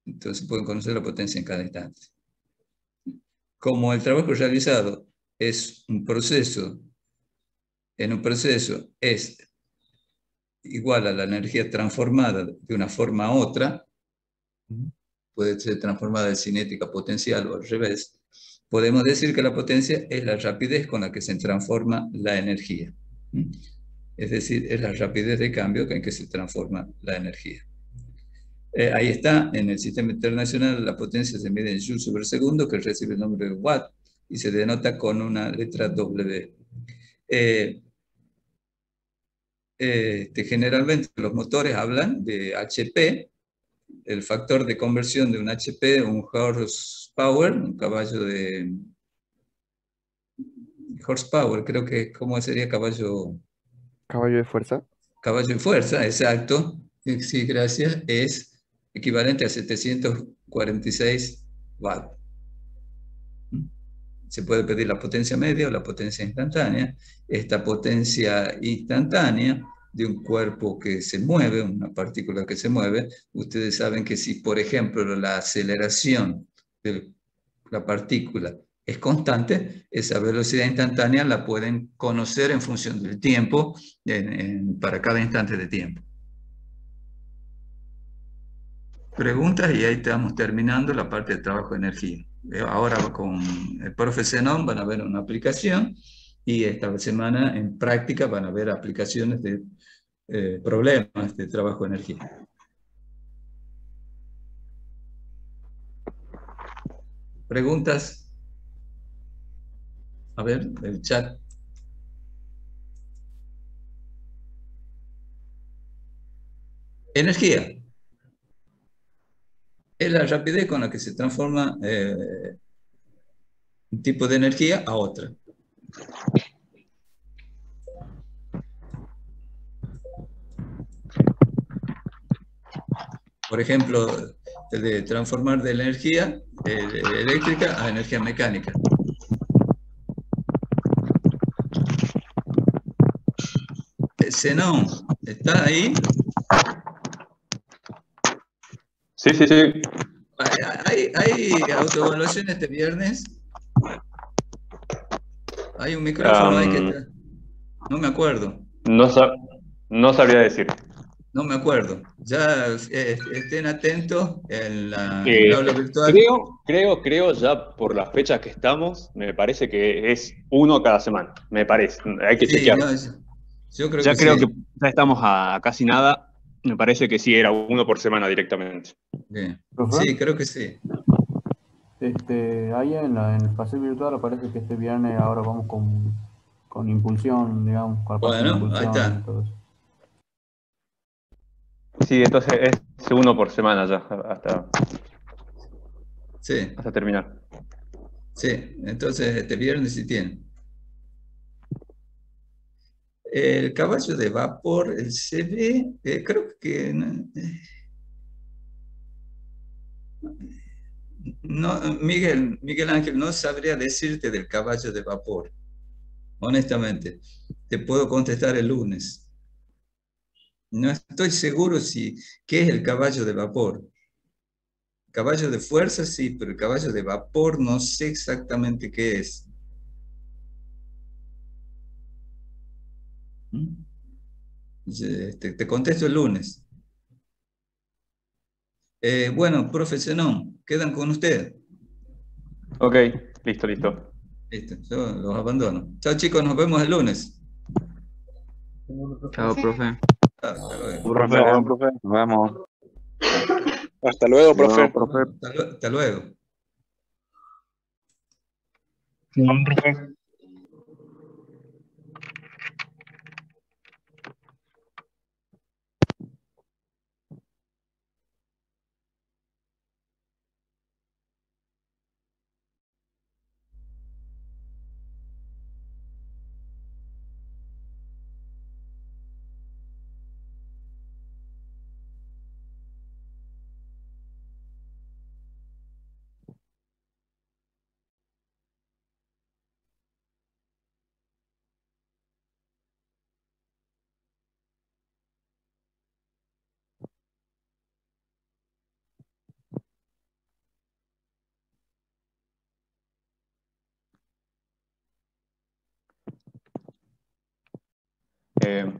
Entonces pueden conocer la potencia en cada instante. Como el trabajo realizado es un proceso, en un proceso es igual a la energía transformada de una forma a otra, puede ser transformada de cinética a potencial o al revés, podemos decir que la potencia es la rapidez con la que se transforma la energía. Es decir, es la rapidez de cambio en que se transforma la energía. Ahí está, en el sistema internacional la potencia se mide en joules sobre segundo, que recibe el nombre de watt, y se denota con una letra W. Generalmente los motores hablan de HP, el factor de conversión de un HP, un horsepower, un caballo de... Horsepower, creo que, ¿cómo sería caballo? Caballo de fuerza. Caballo de fuerza, exacto. Sí, gracias. Es equivalente a 746 watts. Se puede pedir la potencia media o la potencia instantánea. Esta potencia instantánea de un cuerpo que se mueve, una partícula que se mueve, ustedes saben que si, por ejemplo, la aceleración de la partícula es constante, esa velocidad instantánea la pueden conocer en función del tiempo, para cada instante de tiempo. Preguntas y ahí estamos terminando la parte de trabajo de energía. Ahora con el profe Zenón van a ver una aplicación y esta semana en práctica van a ver aplicaciones de problemas de trabajo de energía. ¿Preguntas? A ver, el chat. Energía. Es la rapidez con la que se transforma un tipo de energía a otra. Por ejemplo, de transformar de la energía eléctrica a energía mecánica. Zenón, ¿está ahí? Sí, sí, sí. ¿Hay autoevaluación este viernes? Hay un micrófono ahí que está... No me acuerdo. No sabría decir. No me acuerdo. Ya estén atentos en la aula virtual. Creo ya por las fechas que estamos, me parece que es uno cada semana. Me parece. Hay que chequear. No, yo creo ya que creo sí. que ya estamos a casi nada. Me parece que sí, era uno por semana directamente. Bien. ¿Profe? Sí, creo que sí. Ahí en el paseo virtual aparece que este viernes ahora vamos con impulsión, digamos, con la parte de Bueno, ahí impulsión está. y todo eso. Sí, entonces es uno por semana ya, hasta terminar. Sí, entonces este viernes sí tiene. El caballo de vapor, el CB, creo que no, Miguel Ángel, no sabría decirte del caballo de vapor. Honestamente, te puedo contestar el lunes. No estoy seguro qué es el caballo de vapor. Caballo de fuerza, sí, pero el caballo de vapor no sé exactamente qué es. Te contesto el lunes. Bueno, profe Zenón, ¿quedan con usted? Ok, listo. Listo, yo los abandono. Chao chicos, nos vemos el lunes. Chao, profe. Hasta luego. Profe. Nos vemos. Hasta luego, profe. Hasta luego. No, profe.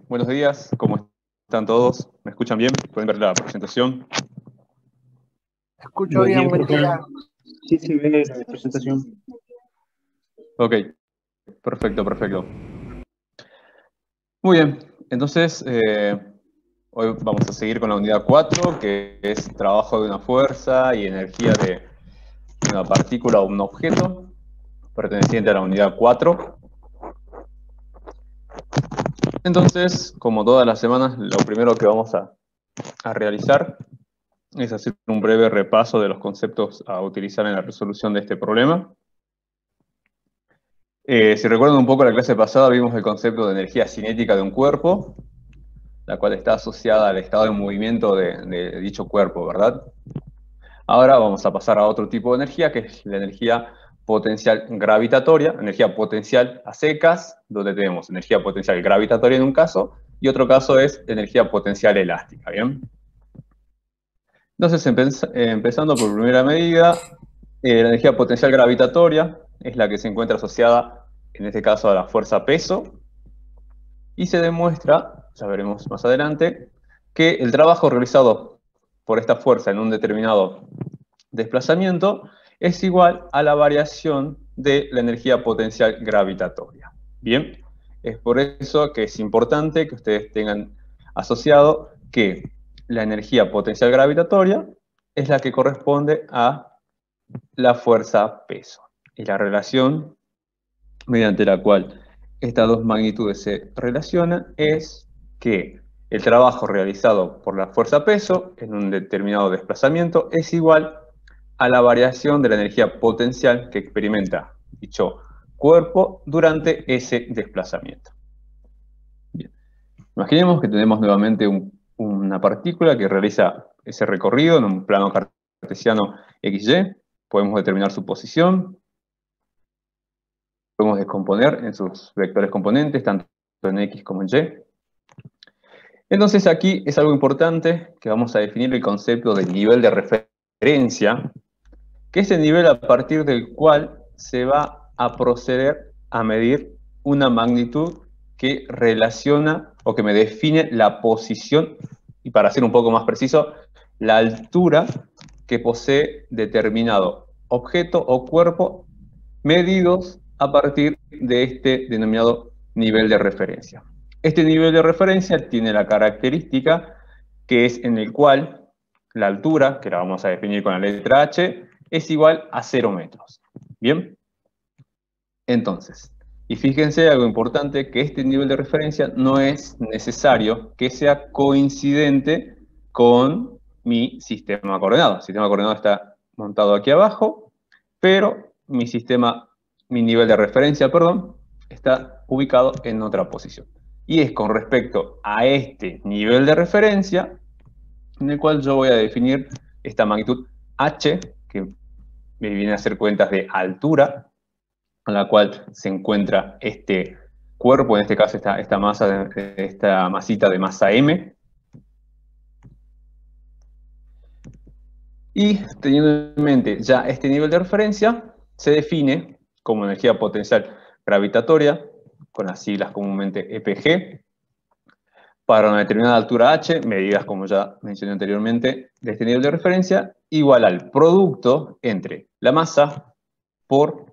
Buenos días, ¿cómo están todos? ¿Me escuchan bien? ¿Pueden ver la presentación? Escucho bien, buen día. Sí, se ve la presentación. Ok, perfecto, perfecto. Muy bien, entonces hoy vamos a seguir con la unidad 4, que es trabajo de una fuerza y energía de una partícula o un objeto, perteneciente a la unidad 4. Entonces, como todas las semanas, lo primero que vamos a realizar es hacer un breve repaso de los conceptos a utilizar en la resolución de este problema. Si recuerdan un poco la clase pasada, vimos el concepto de energía cinética de un cuerpo, la cual está asociada al estado de movimiento de dicho cuerpo, ¿verdad? Ahora vamos a pasar a otro tipo de energía, que es la energía potencial gravitatoria, energía potencial a secas, donde tenemos energía potencial gravitatoria en un caso, y otro caso es energía potencial elástica, ¿bien? Entonces, empezando por primera medida, la energía potencial gravitatoria es la que se encuentra asociada, en este caso, a la fuerza peso, y se demuestra, ya veremos más adelante, que el trabajo realizado por esta fuerza en un determinado desplazamiento es igual a la variación de la energía potencial gravitatoria. Bien, es por eso que es importante que ustedes tengan asociado que la energía potencial gravitatoria es la que corresponde a la fuerza peso. Y la relación mediante la cual estas dos magnitudes se relacionan es que el trabajo realizado por la fuerza peso en un determinado desplazamiento es igual a la variación de la energía potencial que experimenta dicho cuerpo durante ese desplazamiento. Bien. Imaginemos que tenemos nuevamente una partícula que realiza ese recorrido en un plano cartesiano XY. Podemos determinar su posición. Podemos descomponer en sus vectores componentes, tanto en X como en Y. Entonces aquí es algo importante que vamos a definir el concepto de nivel de referencia, que es el nivel a partir del cual se va a proceder a medir una magnitud que relaciona o que me define la posición, y para ser un poco más preciso, la altura que posee determinado objeto o cuerpo medidos a partir de este denominado nivel de referencia. Este nivel de referencia tiene la característica que es en el cual la altura, que la vamos a definir con la letra H, es igual a 0 metros. ¿Bien? Entonces, y fíjense algo importante, que este nivel de referencia no es necesario que sea coincidente con mi sistema coordenado. El sistema coordenado está montado aquí abajo, pero mi nivel de referencia, perdón, está ubicado en otra posición. Y es con respecto a este nivel de referencia en el cual yo voy a definir esta magnitud H, que me viene a hacer cuentas de altura, en la cual se encuentra este cuerpo, en este caso esta masita de masa M. Y teniendo en mente ya este nivel de referencia, se define como energía potencial gravitatoria, con las siglas comúnmente EPG, para una determinada altura h, medidas como ya mencioné anteriormente, de este nivel de referencia, igual al producto entre la masa por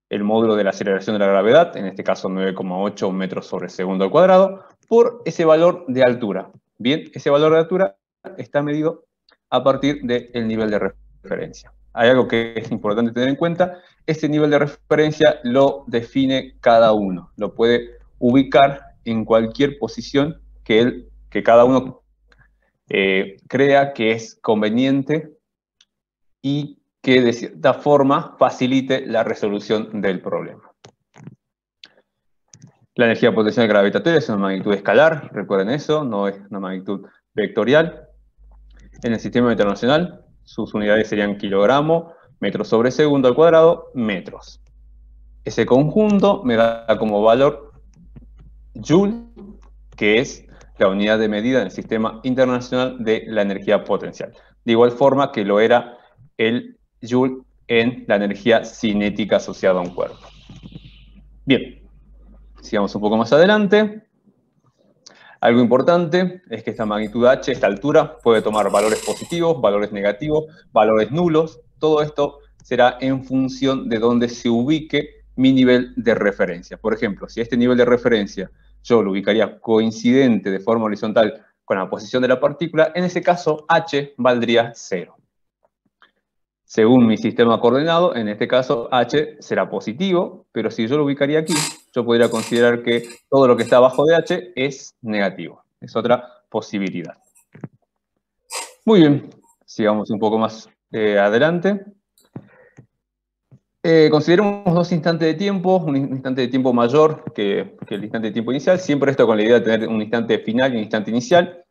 el módulo de la aceleración de la gravedad, en este caso 9,8 metros sobre segundo al cuadrado, por ese valor de altura. Bien, ese valor de altura está medido a partir del nivel de referencia. Hay algo que es importante tener en cuenta: este nivel de referencia lo define cada uno, lo puede ubicar en cualquier posición que cada uno crea que es conveniente y que de cierta forma facilite la resolución del problema. La energía potencial gravitatoria es una magnitud escalar, recuerden eso, no es una magnitud vectorial. En el sistema internacional, sus unidades serían kilogramo, metros sobre segundo al cuadrado, metros. Ese conjunto me da como valor Joule, que es la unidad de medida en el sistema internacional de la energía potencial. De igual forma que lo era el Joule en la energía cinética asociada a un cuerpo. Bien, sigamos un poco más adelante. Algo importante es que esta magnitud h, esta altura, puede tomar valores positivos, valores negativos, valores nulos. Todo esto será en función de dónde se ubique mi nivel de referencia. Por ejemplo, si este nivel de referencia yo lo ubicaría coincidente de forma horizontal con la posición de la partícula, en ese caso H valdría 0. Según mi sistema coordenado, en este caso H será positivo, pero si yo lo ubicaría aquí, yo podría considerar que todo lo que está abajo de H es negativo. Es otra posibilidad. Muy bien, sigamos un poco más adelante. Consideremos dos instantes de tiempo, un instante de tiempo mayor que el instante de tiempo inicial, siempre esto con la idea de tener un instante final y un instante inicial,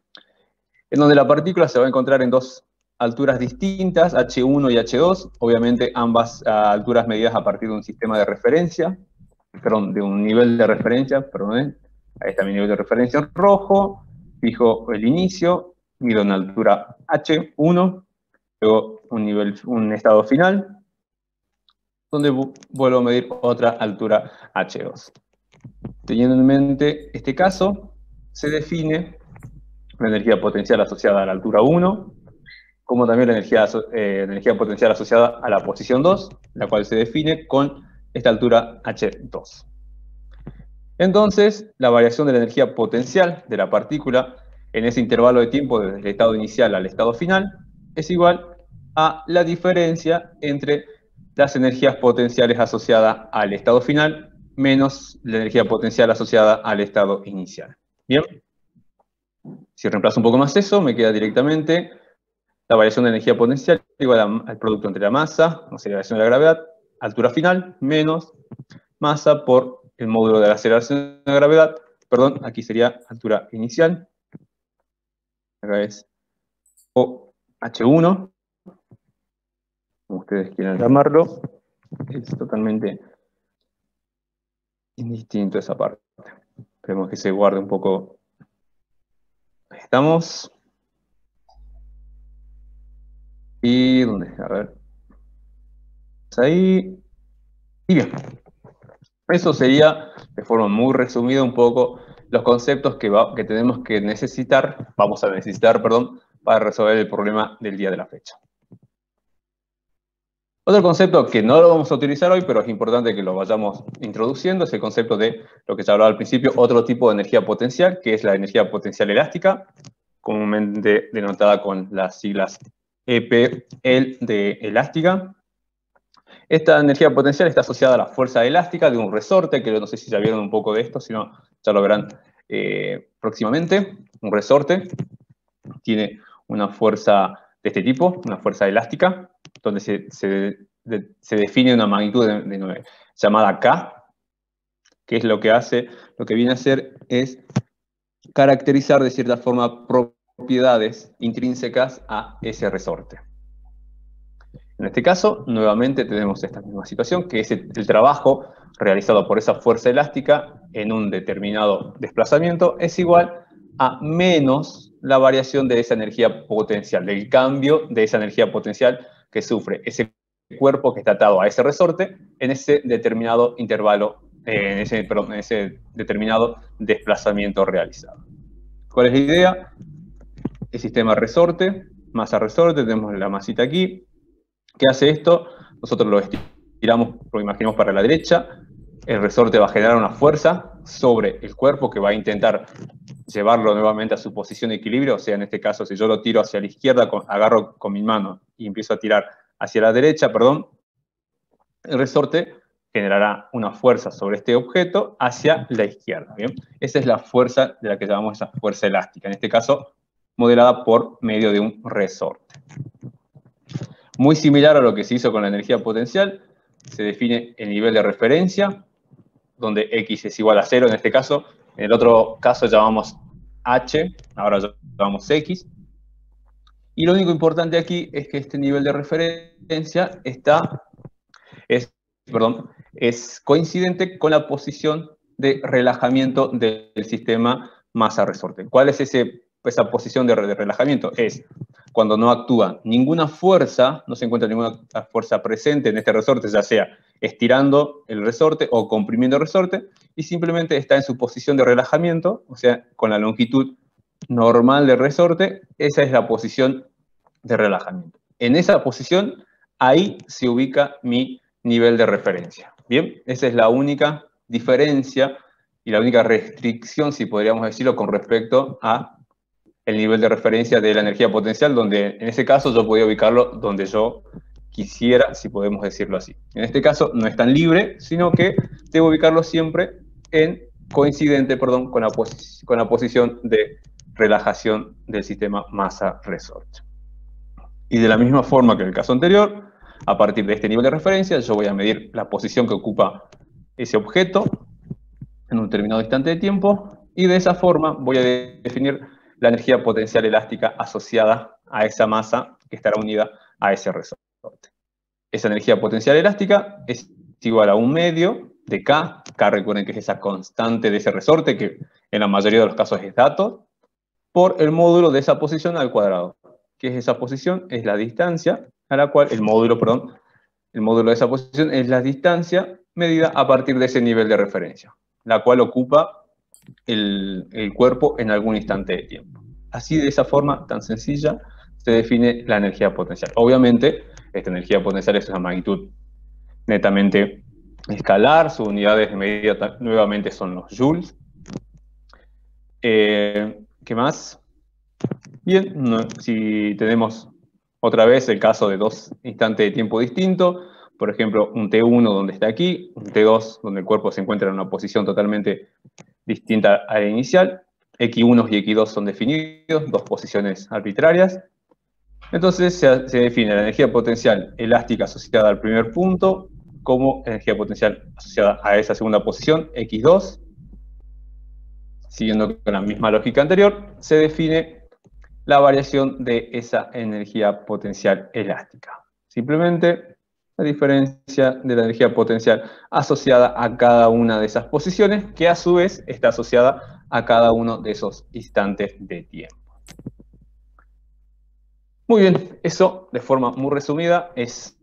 en donde la partícula se va a encontrar en dos alturas distintas, H1 y H2, obviamente ambas alturas medidas a partir de un sistema de referencia, perdón, de un nivel de referencia, perdón, ahí está mi nivel de referencia en rojo, fijo el inicio, mido una altura H1, luego un estado final, donde vuelvo a medir otra altura H2. Teniendo en mente este caso, se define la energía potencial asociada a la altura 1, como también la energía potencial asociada a la posición 2, la cual se define con esta altura H2. Entonces, la variación de la energía potencial de la partícula en ese intervalo de tiempo desde el estado inicial al estado final es igual a la diferencia entre las energías potenciales asociadas al estado final menos la energía potencial asociada al estado inicial. Bien, si reemplazo un poco más eso, me queda directamente la variación de energía potencial igual al producto entre la masa, o sea, la variación de la gravedad, altura final, menos masa por el módulo de la aceleración de la gravedad, perdón, aquí sería altura inicial, acá es OH1, como ustedes quieran llamarlo, es totalmente indistinto esa parte. Esperemos que se guarde un poco. Ahí estamos. ¿Y dónde? A ver. Ahí. Y bien. Eso sería, de forma muy resumida, un poco los conceptos que tenemos que necesitar, vamos a necesitar, perdón, para resolver el problema del día de la fecha. Otro concepto que no lo vamos a utilizar hoy, pero es importante que lo vayamos introduciendo, es el concepto de lo que se hablaba al principio, otro tipo de energía potencial, que es la energía potencial elástica, comúnmente denotada con las siglas EPL de elástica. Esta energía potencial está asociada a la fuerza elástica de un resorte, que no sé si ya vieron un poco de esto, si no, ya lo verán próximamente. Un resorte tiene una fuerza de este tipo, una fuerza elástica, donde se define una magnitud de 9, llamada K, que es lo que viene a hacer es caracterizar de cierta forma propiedades intrínsecas a ese resorte. En este caso, nuevamente tenemos esta misma situación, que es el trabajo realizado por esa fuerza elástica en un determinado desplazamiento es igual a menos la variación de esa energía potencial, del cambio de esa energía potencial que sufre ese cuerpo que está atado a ese resorte en ese determinado intervalo, en ese determinado desplazamiento realizado. ¿Cuál es la idea? El sistema resorte, masa resorte, tenemos la masita aquí. ¿Qué hace esto? Nosotros lo estiramos, lo imaginamos para la derecha, el resorte va a generar una fuerza sobre el cuerpo que va a intentar llevarlo nuevamente a su posición de equilibrio, o sea, en este caso, si yo lo tiro hacia la izquierda, agarro con mi mano y empiezo a tirar hacia la derecha, perdón, el resorte generará una fuerza sobre este objeto hacia la izquierda, ¿bien? Esa es la fuerza de la que llamamos esa fuerza elástica, en este caso, modelada por medio de un resorte. Muy similar a lo que se hizo con la energía potencial, se define el nivel de referencia, donde X es igual a 0 en este caso. En el otro caso llamamos H, ahora llamamos X. Y lo único importante aquí es que este nivel de referencia es coincidente con la posición de relajamiento del sistema masa-resorte. ¿Cuál es esa posición de relajamiento? Es cuando no actúa ninguna fuerza, no se encuentra ninguna fuerza presente en este resorte, ya sea estirando el resorte o comprimiendo el resorte, y simplemente está en su posición de relajamiento, o sea, con la longitud normal del resorte, esa es la posición de relajamiento. En esa posición, ahí se ubica mi nivel de referencia. Bien, esa es la única diferencia y la única restricción, si podríamos decirlo, con respecto a el nivel de referencia de la energía potencial, donde en ese caso yo podía ubicarlo donde yo quisiera, si podemos decirlo así. En este caso no es tan libre, sino que debo ubicarlo siempre en coincidente, perdón, con la posición de relajación del sistema masa-resorte. Y de la misma forma que en el caso anterior, a partir de este nivel de referencia, yo voy a medir la posición que ocupa ese objeto en un determinado instante de tiempo, y de esa forma voy a definir la energía potencial elástica asociada a esa masa que estará unida a ese resorte. Esa energía potencial elástica es igual a 1/2 de K. K, recuerden que es esa constante de ese resorte, que en la mayoría de los casos es dato, por el módulo de esa posición al cuadrado. ¿Qué es esa posición? Es la distancia a la cual, el módulo de esa posición es la distancia medida a partir de ese nivel de referencia, la cual ocupa el cuerpo en algún instante de tiempo. Así, de esa forma tan sencilla, se define la energía potencial. Obviamente, esta energía potencial es una magnitud netamente escalar, sus unidades de medida nuevamente son los joules. ¿Qué más? Bien, si tenemos otra vez el caso de dos instantes de tiempo distintos, por ejemplo, un T1 donde está aquí, un T2 donde el cuerpo se encuentra en una posición totalmente distinta a la inicial, X1 y X2 son definidos, dos posiciones arbitrarias. Entonces se define la energía potencial elástica asociada al primer punto como energía potencial asociada a esa segunda posición, X2. Siguiendo con la misma lógica anterior, se define la variación de esa energía potencial elástica. Simplemente la diferencia de la energía potencial asociada a cada una de esas posiciones, que a su vez está asociada a cada uno de esos instantes de tiempo. Muy bien, eso de forma muy resumida es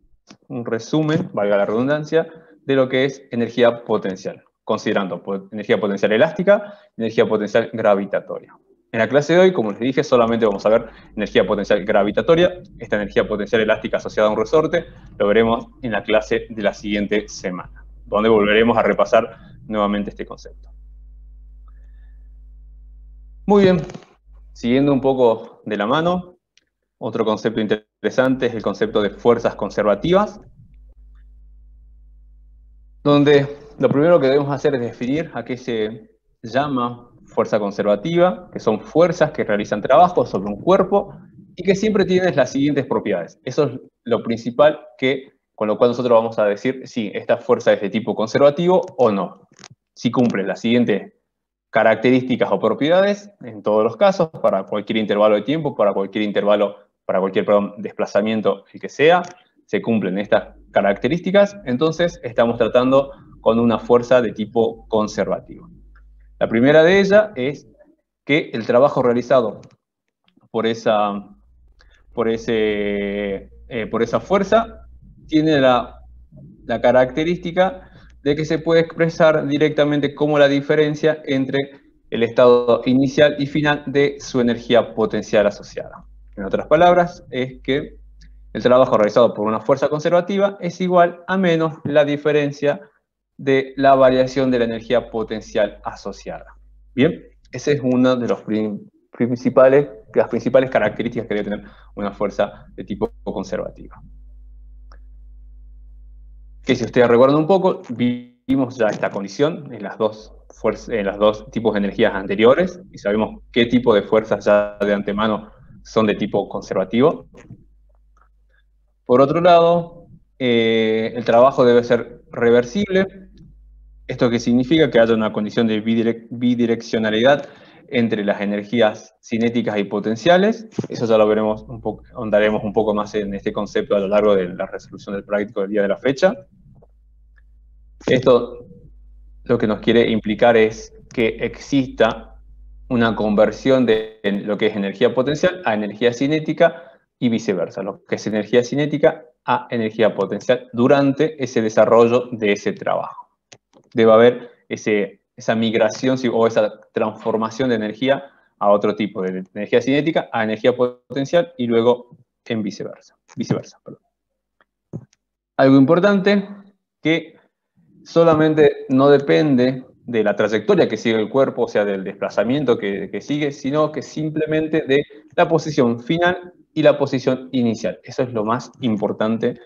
un resumen, valga la redundancia, de lo que es energía potencial, considerando energía potencial elástica y energía potencial gravitatoria. En la clase de hoy, como les dije, solamente vamos a ver energía potencial gravitatoria. Esta energía potencial elástica asociada a un resorte lo veremos en la clase de la siguiente semana, donde volveremos a repasar nuevamente este concepto. Muy bien, siguiendo un poco de la mano, otro concepto interesante es el concepto de fuerzas conservativas, donde lo primero que debemos hacer es definir a qué se llama fuerza conservativa, que son fuerzas que realizan trabajo sobre un cuerpo y que siempre tienen las siguientes propiedades. Eso es lo principal con lo cual nosotros vamos a decir si esta fuerza es de tipo conservativo o no. Si cumple las siguientes características o propiedades, en todos los casos, para cualquier intervalo de tiempo, para cualquier desplazamiento, el que sea, se cumplen estas características, entonces estamos tratando con una fuerza de tipo conservativo. La primera de ellas es que el trabajo realizado por esa fuerza tiene la característica de que se puede expresar directamente como la diferencia entre el estado inicial y final de su energía potencial asociada. En otras palabras, es que el trabajo realizado por una fuerza conservativa es igual a menos la diferencia de la variación de la energía potencial asociada. Bien, esa es una de las principales características que debe tener una fuerza de tipo conservativa. Que si ustedes recuerdan un poco, vimos ya esta condición en los dos tipos de energías anteriores y sabemos qué tipo de fuerzas ya de antemano son de tipo conservativo. Por otro lado, el trabajo debe ser reversible. ¿Esto qué significa? Que haya una condición de bidireccionalidad entre las energías cinéticas y potenciales. Eso ya lo veremos ahondaremos un poco más en este concepto a lo largo de la resolución del práctico del día de la fecha. Esto lo que nos quiere implicar es que exista una conversión de lo que es energía potencial a energía cinética y viceversa, lo que es energía cinética a energía potencial durante ese desarrollo de ese trabajo. Debe haber esa migración o esa transformación de energía a otro tipo de energía cinética a energía potencial y luego en viceversa. Algo importante que solamente no depende de la trayectoria que sigue el cuerpo, o sea, del desplazamiento que sigue, sino que simplemente de la posición final y la posición inicial. Eso es lo más importante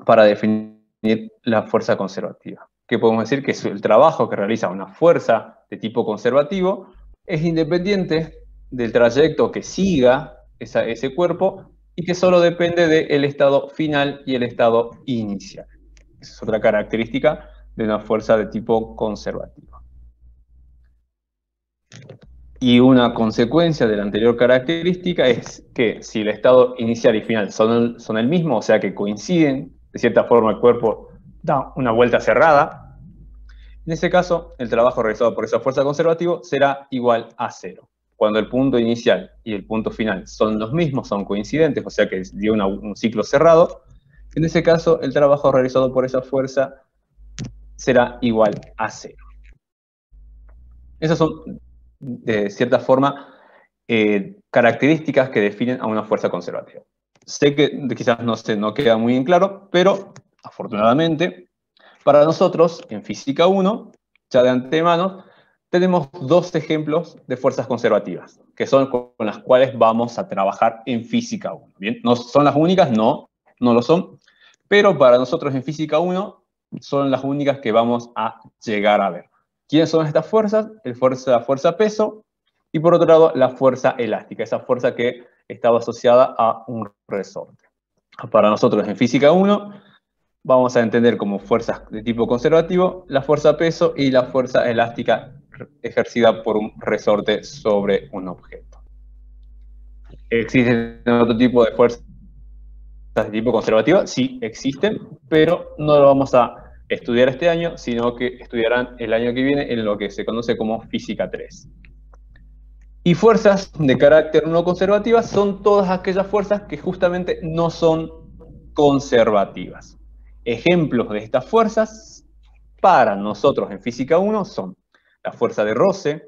para definir la fuerza conservativa. Que podemos decir que el trabajo que realiza una fuerza de tipo conservativo es independiente del trayecto que siga ese cuerpo y que solo depende del estado final y el estado inicial. Esa es otra característica de una fuerza de tipo conservativo. Y una consecuencia de la anterior característica es que si el estado inicial y final son el mismo, o sea que coinciden, de cierta forma el cuerpo da una vuelta cerrada, en ese caso el trabajo realizado por esa fuerza conservativa será igual a 0. Cuando el punto inicial y el punto final son los mismos, son coincidentes, o sea que dio un ciclo cerrado, en ese caso el trabajo realizado por esa fuerza será igual a 0. Esas son, de cierta forma, características que definen a una fuerza conservativa. Sé que quizás no queda muy en claro, pero afortunadamente, para nosotros, en Física 1, ya de antemano, tenemos 2 ejemplos de fuerzas conservativas, que son con las cuales vamos a trabajar en Física 1. ¿Bien? ¿No son las únicas? No lo son, pero para nosotros en Física 1 son las únicas que vamos a llegar a ver. ¿Quiénes son estas fuerzas? La fuerza peso y por otro lado la fuerza elástica, esa fuerza que estaba asociada a un resorte. Para nosotros en Física 1 vamos a entender como fuerzas de tipo conservativo la fuerza peso y la fuerza elástica ejercida por un resorte sobre un objeto. ¿Existen otro tipo de fuerzas de tipo conservativo? Sí, existen, pero no lo vamos a estudiar este año, sino que estudiarán el año que viene en lo que se conoce como Física 3. Y fuerzas de carácter no conservativas son todas aquellas fuerzas que justamente no son conservativas. Ejemplos de estas fuerzas para nosotros en Física 1 son la fuerza de roce,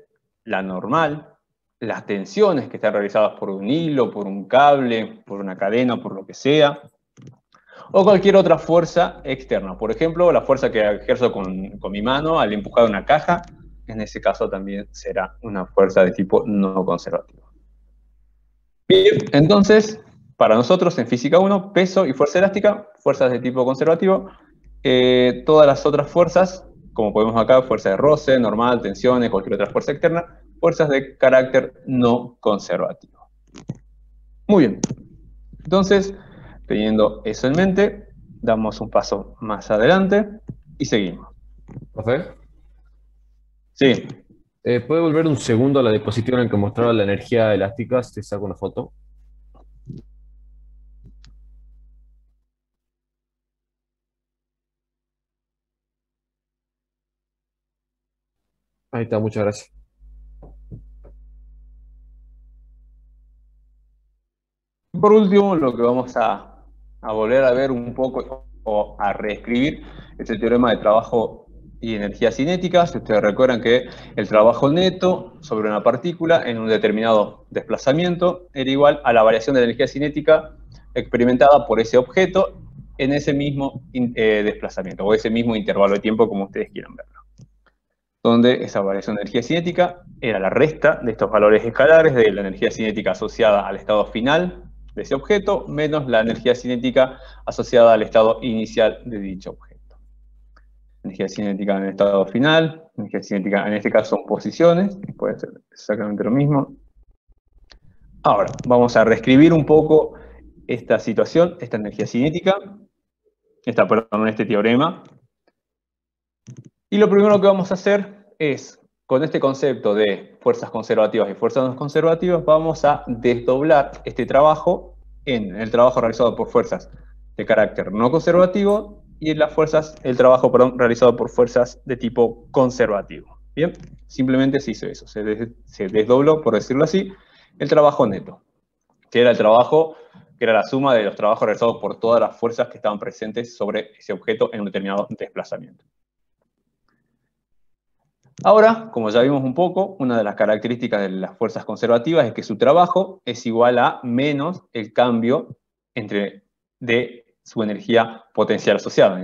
la normal, las tensiones que están realizadas por un hilo, por un cable, por una cadena, por lo que sea, o cualquier otra fuerza externa. Por ejemplo, la fuerza que ejerzo con mi mano al empujar una caja, en ese caso también será una fuerza de tipo no conservativo. Bien, entonces, para nosotros en Física 1, peso y fuerza elástica, fuerzas de tipo conservativo. Todas las otras fuerzas, como podemos acá, fuerza de roce, normal, tensiones, cualquier otra fuerza externa, fuerzas de carácter no conservativo. Muy bien. Entonces, teniendo eso en mente, damos un paso más adelante y seguimos. ¿Profe? Sí. ¿Puede volver un segundo a la diapositiva en la que mostraba la energía elástica? Si saco una foto. Ahí está, muchas gracias. Por último, lo que vamos a volver a ver un poco o a reescribir es el teorema de trabajo y energía cinética. Si ustedes recuerdan que el trabajo neto sobre una partícula en un determinado desplazamiento era igual a la variación de la energía cinética experimentada por ese objeto en ese mismo desplazamiento o ese mismo intervalo de tiempo, como ustedes quieran verlo. Donde esa variación de energía cinética era la resta de estos valores escalares de la energía cinética asociada al estado final de ese objeto, menos la energía cinética asociada al estado inicial de dicho objeto. Energía cinética en el estado final, energía cinética en este caso son posiciones, puede ser exactamente lo mismo. Ahora, vamos a reescribir un poco esta situación, esta energía cinética, este teorema. Y lo primero que vamos a hacer es, con este concepto de fuerzas conservativas y fuerzas no conservativas, vamos a desdoblar este trabajo en el trabajo realizado por fuerzas de carácter no conservativo y el trabajo realizado por fuerzas de tipo conservativo. Bien, simplemente se hizo eso, se desdobló, por decirlo así, el trabajo neto, que era el trabajo, que era la suma de los trabajos realizados por todas las fuerzas que estaban presentes sobre ese objeto en un determinado desplazamiento. Ahora, como ya vimos un poco, una de las características de las fuerzas conservativas es que su trabajo es igual a menos el cambio de su energía potencial asociada.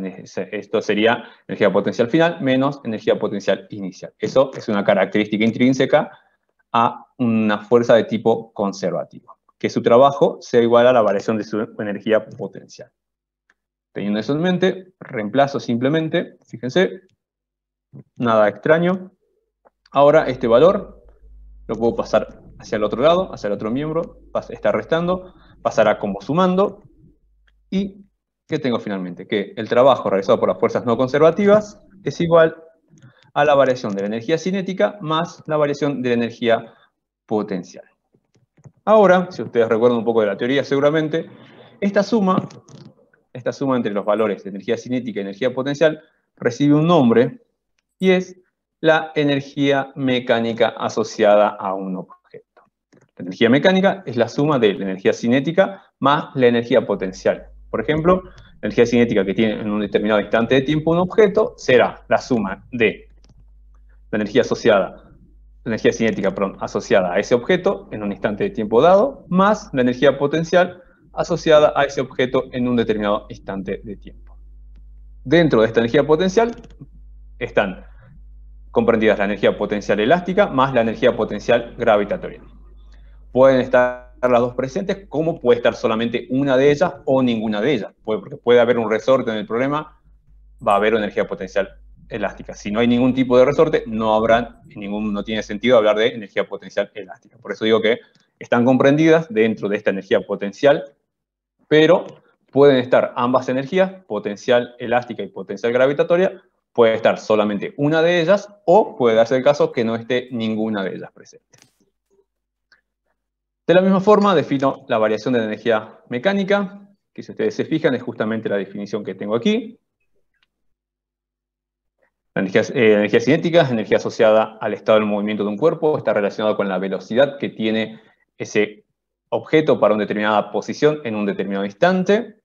Esto sería energía potencial final menos energía potencial inicial. Eso es una característica intrínseca a una fuerza de tipo conservativo, que su trabajo sea igual a la variación de su energía potencial. Teniendo eso en mente, reemplazo simplemente, fíjense, nada extraño. Ahora este valor lo puedo pasar hacia el otro lado, hacia el otro miembro, está restando, pasará como sumando, y ¿qué tengo finalmente? Que el trabajo realizado por las fuerzas no conservativas es igual a la variación de la energía cinética más la variación de la energía potencial. Ahora, si ustedes recuerdan un poco de la teoría seguramente, esta suma entre los valores de energía cinética y energía potencial recibe un nombre y es la energía mecánica asociada a un objeto. La energía mecánica es la suma de la energía cinética más la energía potencial. Por ejemplo, la energía cinética que tiene en un determinado instante de tiempo un objeto será la suma de la energía cinética asociada a ese objeto en un instante de tiempo dado, más la energía potencial asociada a ese objeto en un determinado instante de tiempo. Dentro de esta energía potencial están comprendidas la energía potencial elástica más la energía potencial gravitatoria. Pueden estar las dos presentes, como puede estar solamente una de ellas o ninguna de ellas. Porque puede haber un resorte en el problema, va a haber energía potencial elástica. Si no hay ningún tipo de resorte, no tiene sentido hablar de energía potencial elástica. Por eso digo que están comprendidas dentro de esta energía potencial, pero pueden estar ambas energías, potencial elástica y potencial gravitatoria, puede estar solamente una de ellas, o puede darse el caso que no esté ninguna de ellas presente. De la misma forma, defino la variación de la energía mecánica, que si ustedes se fijan es justamente la definición que tengo aquí. La energía cinética es energía asociada al estado del movimiento de un cuerpo, está relacionado con la velocidad que tiene ese objeto para una determinada posición en un determinado instante.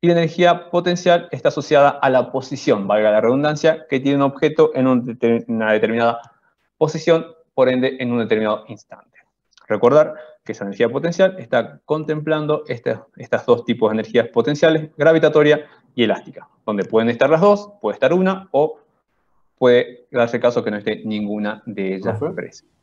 Y la energía potencial está asociada a la posición, valga la redundancia, que tiene un objeto en una determinada posición, por ende en un determinado instante. Recordar que esa energía potencial está contemplando estas dos tipos de energías potenciales, gravitatoria y elástica, donde pueden estar las dos, puede estar una, o puede darse el caso que no esté ninguna de ellas presente.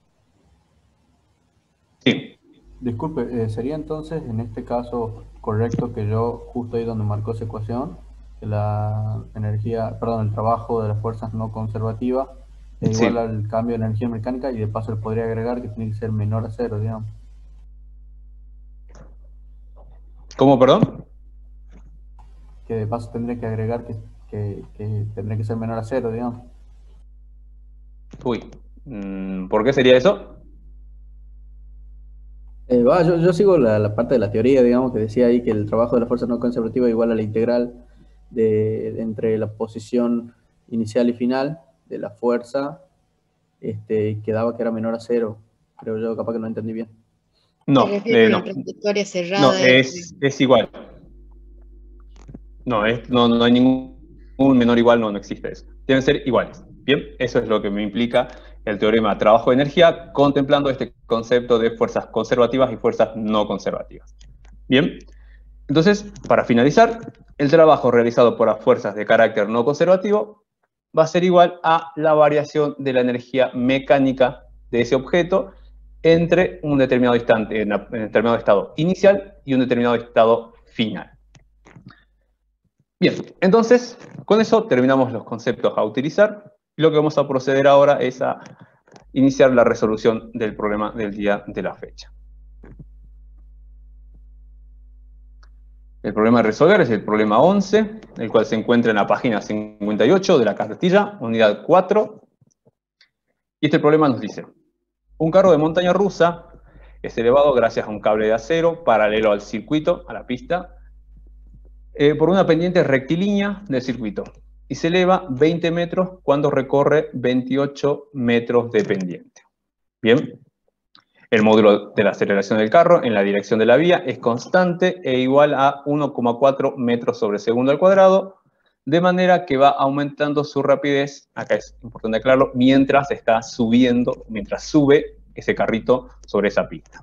Sí. Disculpe, ¿sería entonces en este caso correcto que yo, justo ahí donde marcó esa ecuación, que el trabajo de las fuerzas no conservativas es igual al cambio de energía mecánica, y de paso le podría agregar que tiene que ser menor a cero, digamos? ¿Cómo, perdón? Que de paso tendría que agregar que tendría que ser menor a cero, digamos. Uy, ¿por qué sería eso? Yo sigo la parte de la teoría, digamos, que decía ahí que el trabajo de la fuerza no conservativa es igual a la integral entre la posición inicial y final de la fuerza, quedaba que era menor a cero. Creo yo, capaz que no entendí bien. No, no. Trayectoria cerrada. No, es igual. No hay ningún menor igual, no existe eso. Deben ser iguales. Bien, eso es lo que me implica el teorema de trabajo de energía, contemplando este concepto de fuerzas conservativas y fuerzas no conservativas. Bien, entonces, para finalizar, el trabajo realizado por las fuerzas de carácter no conservativo va a ser igual a la variación de la energía mecánica de ese objeto entre un determinado instante, en un determinado estado inicial y un determinado estado final. Bien, entonces, con eso terminamos los conceptos a utilizar. Y lo que vamos a proceder ahora es a iniciar la resolución del problema del día de la fecha. El problema a resolver es el problema 11, el cual se encuentra en la página 58 de la cartilla, unidad 4. Y este problema nos dice: un carro de montaña rusa es elevado gracias a un cable de acero paralelo al circuito, a la pista, por una pendiente rectilínea del circuito, y se eleva 20 metros cuando recorre 28 metros de pendiente. Bien, el módulo de la aceleración del carro en la dirección de la vía es constante e igual a 1,4 metros sobre segundo al cuadrado, de manera que va aumentando su rapidez, acá es importante aclararlo, mientras está subiendo, mientras sube ese carrito sobre esa pista.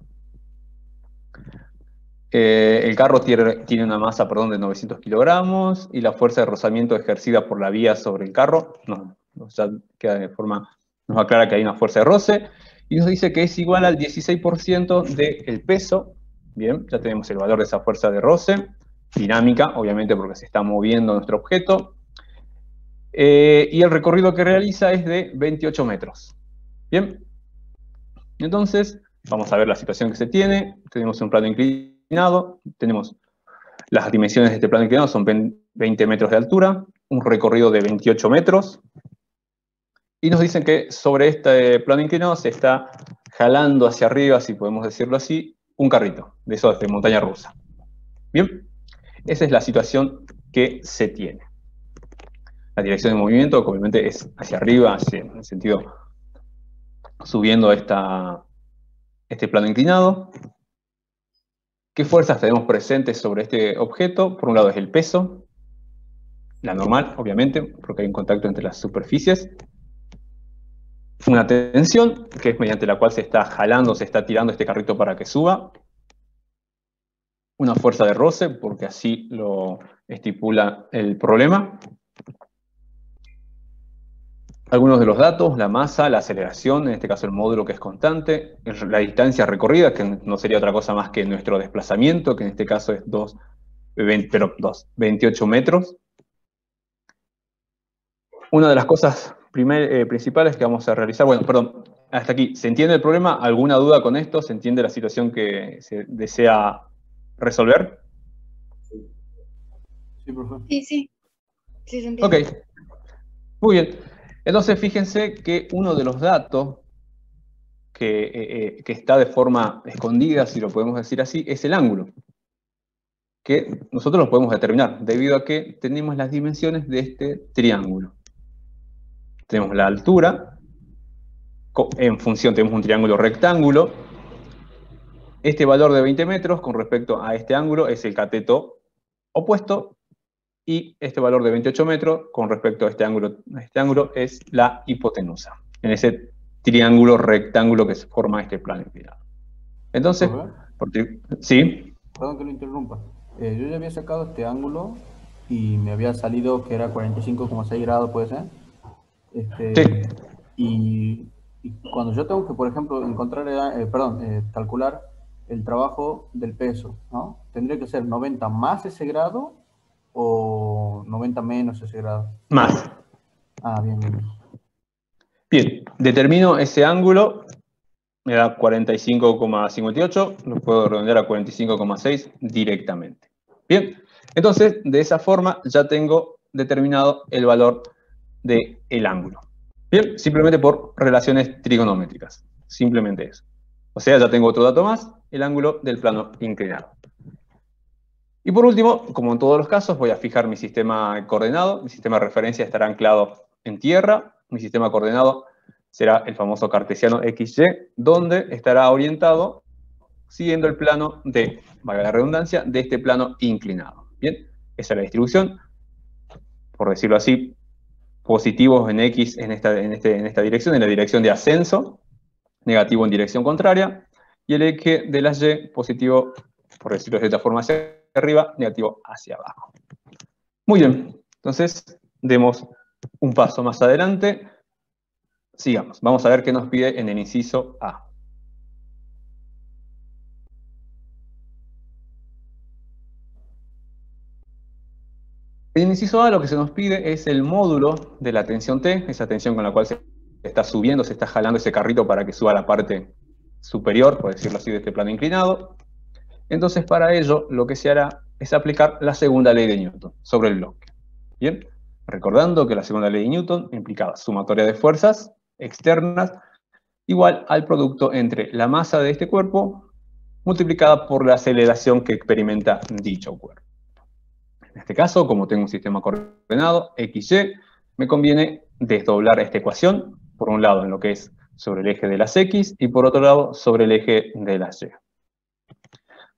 El carro tiene una masa, perdón, de 900 kilogramos y la fuerza de rozamiento ejercida por la vía sobre el carro, ya queda de forma, nos aclara que hay una fuerza de roce, y nos dice que es igual al 16% del peso. Bien, ya tenemos el valor de esa fuerza de roce, dinámica, obviamente porque se está moviendo nuestro objeto, y el recorrido que realiza es de 28 metros. Bien, entonces vamos a ver la situación que se tiene. Tenemos un plano inclinado, tenemos las dimensiones de este plano inclinado, son 20 metros de altura, un recorrido de 28 metros, y nos dicen que sobre este plano inclinado se está jalando hacia arriba, si podemos decirlo así, un carrito, de esos de montaña rusa. Bien, esa es la situación que se tiene. La dirección de movimiento, obviamente, es hacia arriba, en el sentido subiendo este plano inclinado. ¿Qué fuerzas tenemos presentes sobre este objeto? Por un lado es el peso, la normal, obviamente, porque hay un contacto entre las superficies. Una tensión, que es mediante la cual se está jalando, se está tirando este carrito para que suba. Una fuerza de roce, porque así lo estipula el problema. Algunos de los datos, la masa, la aceleración, en este caso el módulo que es constante, la distancia recorrida, que no sería otra cosa más que nuestro desplazamiento, que en este caso es 28 metros. Una de las cosas principales que vamos a realizar, bueno, perdón, hasta aquí, ¿se entiende el problema? ¿Alguna duda con esto? ¿Se entiende la situación que se desea resolver? Sí, profe. Sí, se entiende. Ok, muy bien. Entonces, fíjense que uno de los datos que está de forma escondida, si lo podemos decir así, es el ángulo, que nosotros lo podemos determinar, debido a que tenemos las dimensiones de este triángulo. Tenemos la altura, en función tenemos un triángulo rectángulo. Este valor de 20 metros con respecto a este ángulo es el cateto opuesto, y este valor de 28 metros con respecto a este ángulo es la hipotenusa, en ese triángulo rectángulo que se forma este plano inclinado. Entonces, ¿sí? Perdón que lo interrumpa. Yo ya había sacado este ángulo y me había salido que era 45,6 grados, ¿puede ser? Sí. Y cuando yo tengo que, por ejemplo, calcular el trabajo del peso, ¿no? ¿Tendría que ser 90 más ese grado o 90 menos ese grado? Más. Ah, bien. Bien, determino ese ángulo, me da 45,58, lo puedo redondear a 45,6 directamente. Bien, entonces de esa forma ya tengo determinado el valor del ángulo. Bien, simplemente por relaciones trigonométricas, simplemente eso. O sea, ya tengo otro dato más, el ángulo del plano inclinado. Y por último, como en todos los casos, voy a fijar mi sistema coordenado. Mi sistema de referencia estará anclado en tierra. Mi sistema coordenado será el famoso cartesiano XY, donde estará orientado siguiendo el plano de, valga la redundancia, de este plano inclinado. Bien, esa es la distribución. Por decirlo así, positivos en X en esta dirección, en la dirección de ascenso, negativo en dirección contraria, y el eje de la Y positivo, por decirlo de esta forma, hacia arriba, negativo hacia abajo. Muy bien, entonces demos un paso más adelante. Sigamos, vamos a ver qué nos pide en el inciso A. En el inciso A lo que se nos pide es el módulo de la tensión T, esa tensión con la cual se está subiendo, se está jalando ese carrito para que suba a la parte superior, por decirlo así, de este plano inclinado. Entonces, para ello, lo que se hará es aplicar la segunda ley de Newton sobre el bloque. Bien, recordando que la segunda ley de Newton implicaba sumatoria de fuerzas externas igual al producto entre la masa de este cuerpo multiplicada por la aceleración que experimenta dicho cuerpo. En este caso, como tengo un sistema coordenado, XY, me conviene desdoblar esta ecuación, por un lado en lo que es sobre el eje de las X, y por otro lado sobre el eje de las Y.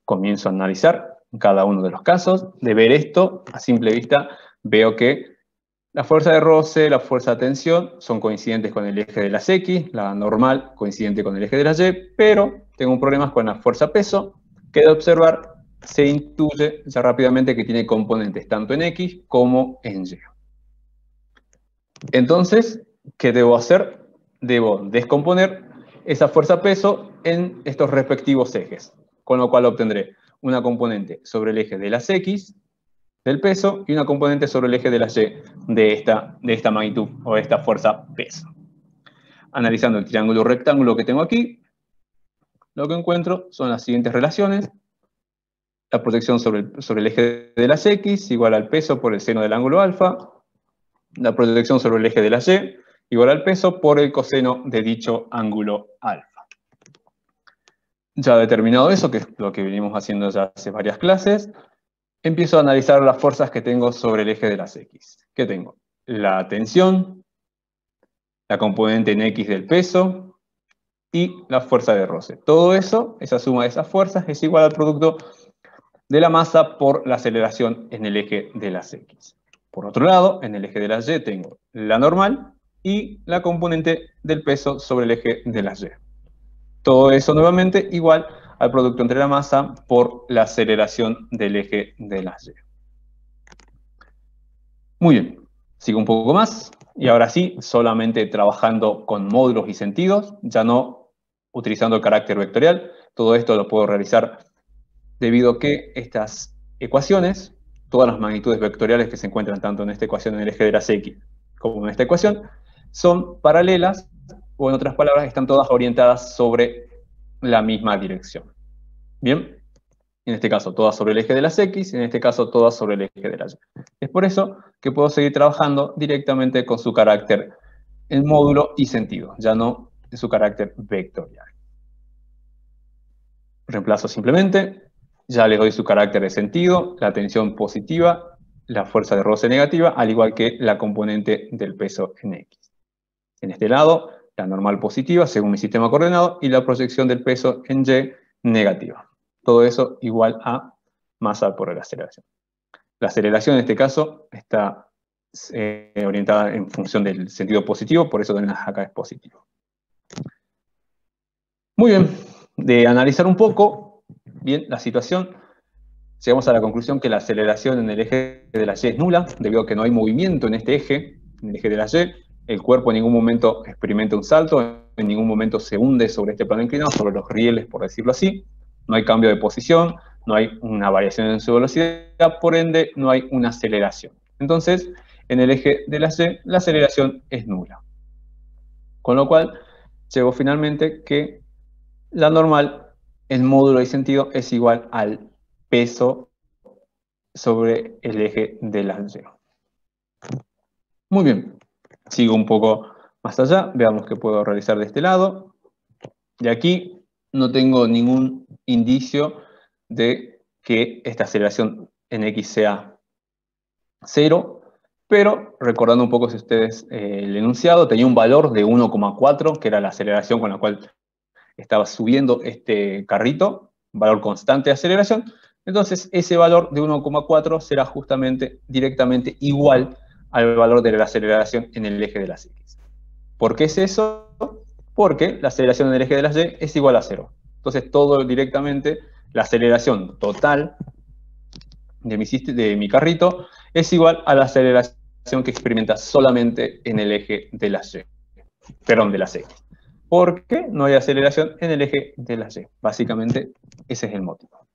Comienzo a analizar cada uno de los casos. De ver esto, a simple vista, veo que la fuerza de roce, la fuerza de tensión son coincidentes con el eje de las X, la normal coincidente con el eje de las Y, pero tengo un problema con la fuerza peso, que he de observar se intuye ya rápidamente que tiene componentes tanto en X como en Y. Entonces, ¿qué debo hacer? Debo descomponer esa fuerza-peso en estos respectivos ejes, con lo cual obtendré una componente sobre el eje de las X del peso y una componente sobre el eje de las Y de esta magnitud o de esta fuerza-peso. Analizando el triángulo rectángulo que tengo aquí, lo que encuentro son las siguientes relaciones. La protección sobre el eje de las X igual al peso por el seno del ángulo alfa. La protección sobre el eje de las Y igual al peso por el coseno de dicho ángulo alfa. Ya determinado eso, que es lo que venimos haciendo ya hace varias clases, empiezo a analizar las fuerzas que tengo sobre el eje de las X. ¿Qué tengo? La tensión, la componente en X del peso y la fuerza de roce. Todo eso, esa suma de esas fuerzas, es igual al producto de la masa por la aceleración en el eje de las X. Por otro lado, en el eje de las Y tengo la normal y la componente del peso sobre el eje de las Y. Todo eso nuevamente igual al producto entre la masa por la aceleración del eje de las Y. Muy bien, sigo un poco más y ahora sí, solamente trabajando con módulos y sentidos, ya no utilizando el carácter vectorial. Todo esto lo puedo realizar debido a que estas ecuaciones, todas las magnitudes vectoriales que se encuentran tanto en esta ecuación en el eje de las X como en esta ecuación, son paralelas, o en otras palabras, están todas orientadas sobre la misma dirección. Bien, en este caso todas sobre el eje de las X, en este caso todas sobre el eje de las Y. Es por eso que puedo seguir trabajando directamente con su carácter en módulo y sentido, ya no en su carácter vectorial. Reemplazo simplemente, ya les doy su carácter de sentido, la tensión positiva, la fuerza de roce negativa, al igual que la componente del peso en X. En este lado, la normal positiva según mi sistema coordenado y la proyección del peso en Y negativa. Todo eso igual a masa por la aceleración. La aceleración en este caso está orientada en función del sentido positivo, por eso también acá es positivo. Muy bien, de analizar un poco bien la situación, llegamos a la conclusión que la aceleración en el eje de la Y es nula, debido a que no hay movimiento en este eje, en el eje de la Y. El cuerpo en ningún momento experimenta un salto, en ningún momento se hunde sobre este plano inclinado, sobre los rieles, por decirlo así. No hay cambio de posición, no hay una variación en su velocidad, por ende no hay una aceleración. Entonces, en el eje de la Y, la aceleración es nula. Con lo cual, llego finalmente que la normal, en módulo y sentido, es igual al peso sobre el eje de la Y. Muy bien, sigo un poco más allá, veamos qué puedo realizar de este lado. Y aquí no tengo ningún indicio de que esta aceleración en X sea 0, pero recordando un poco si ustedes el enunciado, tenía un valor de 1,4, que era la aceleración con la cual estaba subiendo este carrito, valor constante de aceleración. Entonces ese valor de 1,4 será justamente directamente igual al valor de la aceleración en el eje de las X. ¿Por qué es eso? Porque la aceleración en el eje de las Y es igual a 0. Entonces todo directamente, la aceleración total de mi carrito es igual a la aceleración que experimenta solamente en el eje de las Y. Perdón, de las X. Porque no hay aceleración en el eje de las Y. Básicamente, ese es el motivo.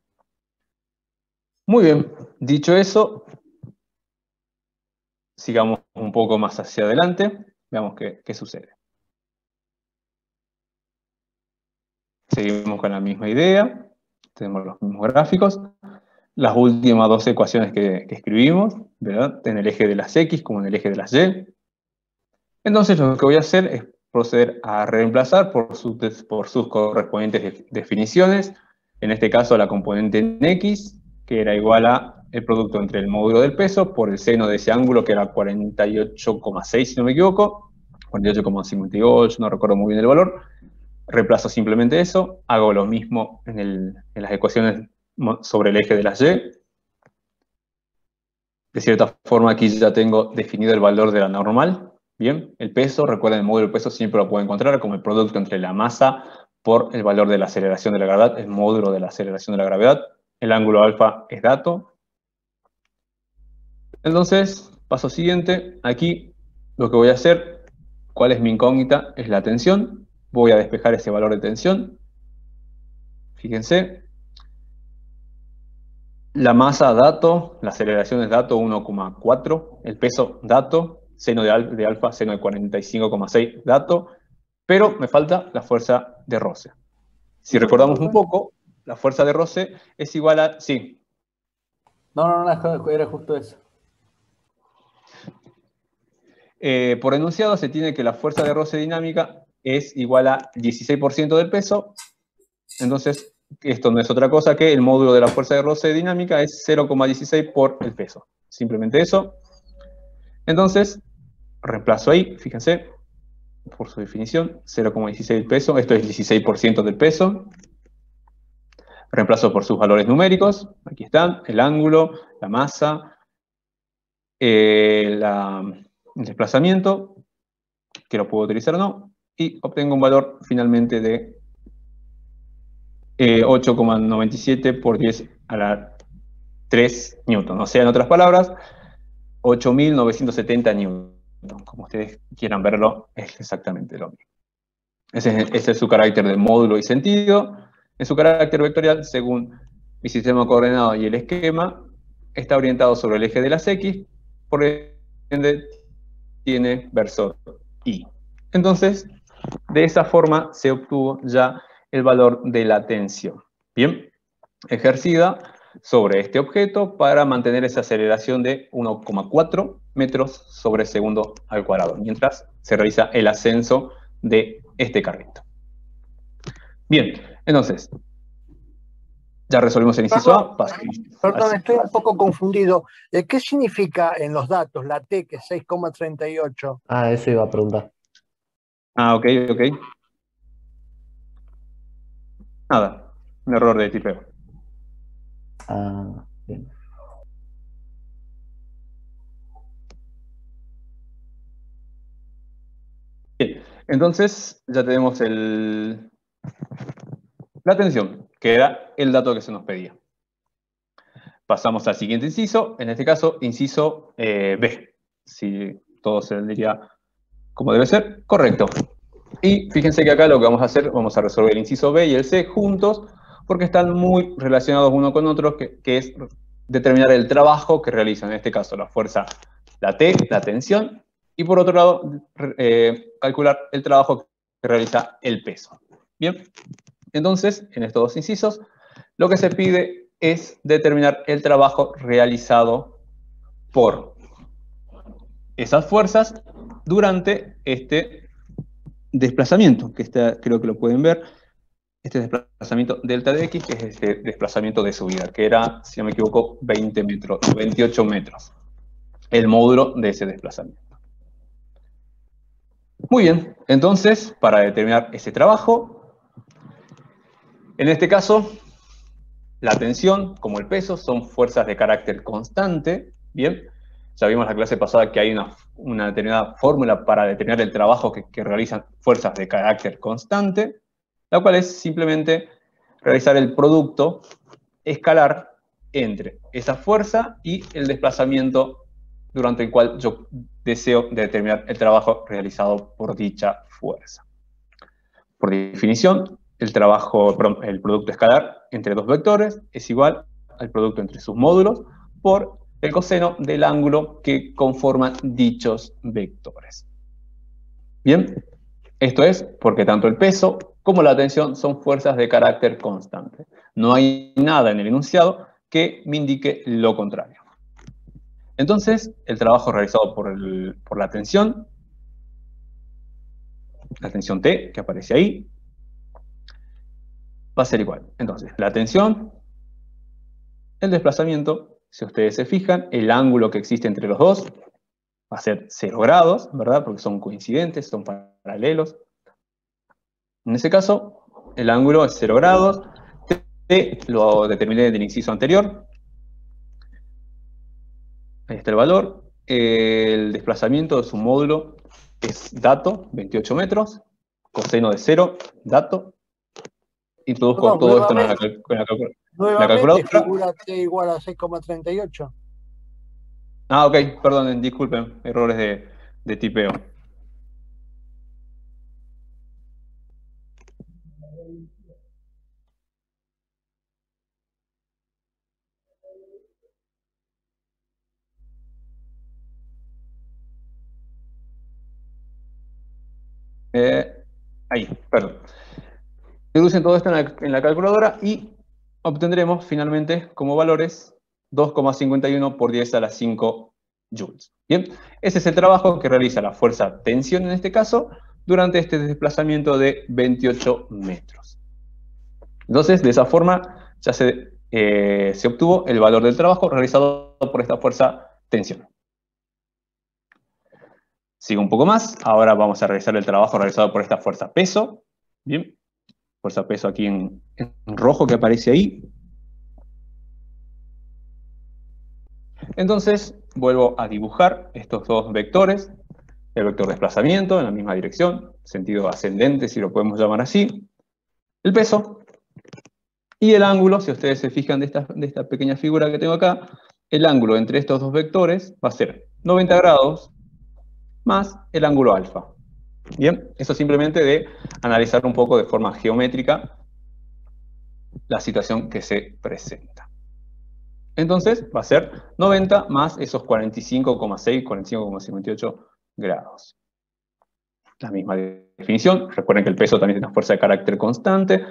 Muy bien, dicho eso, sigamos un poco más hacia adelante, veamos qué sucede. Seguimos con la misma idea, tenemos los mismos gráficos. Las últimas dos ecuaciones que escribimos, ¿verdad? En el eje de las X como en el eje de las Y. Entonces lo que voy a hacer es proceder a reemplazar por sus correspondientes definiciones. En este caso la componente en X, que era igual a el producto entre el módulo del peso por el seno de ese ángulo, que era 48,6 si no me equivoco, 48,58, no recuerdo muy bien el valor. Reemplazo simplemente eso, hago lo mismo en las ecuaciones sobre el eje de las Y. De cierta forma aquí ya tengo definido el valor de la normal. Bien, el peso, recuerden, el módulo del peso siempre lo puedo encontrar como el producto entre la masa por el valor de la aceleración de la gravedad, el módulo de la aceleración de la gravedad. el ángulo alfa es dato. Entonces, paso siguiente, aquí lo que voy a hacer, ¿cuál es mi incógnita? Es la tensión. Voy a despejar ese valor de tensión. Fíjense. La masa dato, la aceleración es dato 1,4, el peso dato, seno de alfa, seno de 45,6 dato, pero me falta la fuerza de roce. Si recordamos un poco, la fuerza de roce es igual a... Sí. No, era justo eso. Por enunciado se tiene que la fuerza de roce dinámica es igual a 16% del peso. Entonces, esto no es otra cosa que el módulo de la fuerza de roce dinámica es 0,16 por el peso. Simplemente eso. Entonces, reemplazo ahí, fíjense, por su definición, 0,16 del peso. Esto es 16% del peso. Reemplazo por sus valores numéricos. Aquí están, el ángulo, la masa, el desplazamiento, que lo puedo utilizar o no, y obtengo un valor finalmente de 8,97 por 10 a la 3 newton. O sea, en otras palabras, 8.970 newton. Como ustedes quieran verlo, es exactamente lo mismo. Ese es su carácter de módulo y sentido. En su carácter vectorial, según mi sistema coordenado y el esquema, está orientado sobre el eje de las X, por ende tiene versor Y. Entonces, de esa forma se obtuvo ya el valor de la tensión. Bien, ejercida sobre este objeto para mantener esa aceleración de 1,4 metros sobre segundo al cuadrado, mientras se realiza el ascenso de este carrito. Bien, entonces, ya resolvimos el inciso A. Perdón, estoy un poco confundido. ¿Qué significa en los datos la T, que es 6,38? Ah, eso iba a preguntar. Ah, ok. Nada, un error de tipeo. Ah, bien. Bien, entonces ya tenemos la tensión, que era el dato que se nos pedía. Pasamos al siguiente inciso, en este caso, inciso B. Si todo se diría como debe ser, correcto. Y fíjense que acá lo que vamos a hacer, vamos a resolver el inciso B y el C juntos, porque están muy relacionados uno con otro, que es determinar el trabajo que realizan, en este caso la fuerza, la T, la tensión, y por otro lado, calcular el trabajo que realiza el peso. Bien, entonces, en estos dos incisos, lo que se pide es determinar el trabajo realizado por esas fuerzas durante este desplazamiento, que creo que lo pueden ver, este desplazamiento delta de X, que es este desplazamiento de subida, que era, si no me equivoco, 28 metros, el módulo de ese desplazamiento. Muy bien, entonces, para determinar ese trabajo, en este caso, la tensión, como el peso, son fuerzas de carácter constante, ¿bien? Ya vimos en la clase pasada que hay una determinada fórmula para determinar el trabajo que realizan fuerzas de carácter constante, la cual es simplemente realizar el producto escalar entre esa fuerza y el desplazamiento durante el cual yo deseo determinar el trabajo realizado por dicha fuerza. Por definición, el producto escalar entre dos vectores es igual al producto entre sus módulos por el coseno del ángulo que conforman dichos vectores. Bien, esto es porque tanto el peso como la tensión son fuerzas de carácter constante. No hay nada en el enunciado que me indique lo contrario. Entonces, el trabajo realizado por la tensión T, que aparece ahí, va a ser igual. Entonces, la tensión, el desplazamiento, si ustedes se fijan, el ángulo que existe entre los dos va a ser 0 grados, ¿verdad? Porque son coincidentes, son paralelos. En ese caso, el ángulo es 0 grados. T lo determiné del inciso anterior. Ahí está el valor. El desplazamiento de su módulo es dato, 28 metros. Coseno de 0, dato. introduzco todo esto en la calculadora. Nuevamente figura T igual a 6,38. Ah, ok, perdón, disculpen, errores de tipeo. Ahí, perdón. Introducen todo esto en la calculadora y obtendremos finalmente como valores 2,51 por 10 a la 5 joules. Bien, ese es el trabajo que realiza la fuerza tensión en este caso durante este desplazamiento de 28 metros. Entonces, de esa forma ya se obtuvo el valor del trabajo realizado por esta fuerza tensión. Sigo un poco más. Ahora vamos a realizar el trabajo realizado por esta fuerza peso. Bien, fuerza peso aquí en rojo que aparece ahí. Entonces, vuelvo a dibujar estos dos vectores. El vector desplazamiento en la misma dirección, sentido ascendente si lo podemos llamar así. El peso. Y el ángulo, si ustedes se fijan de esta pequeña figura que tengo acá, el ángulo entre estos dos vectores va a ser 90 grados más el ángulo alfa. Bien, eso simplemente de analizar un poco de forma geométrica la situación que se presenta. Entonces va a ser 90 más esos 45,6, 45,58 grados. La misma definición. Recuerden que el peso también tiene una fuerza de carácter constante,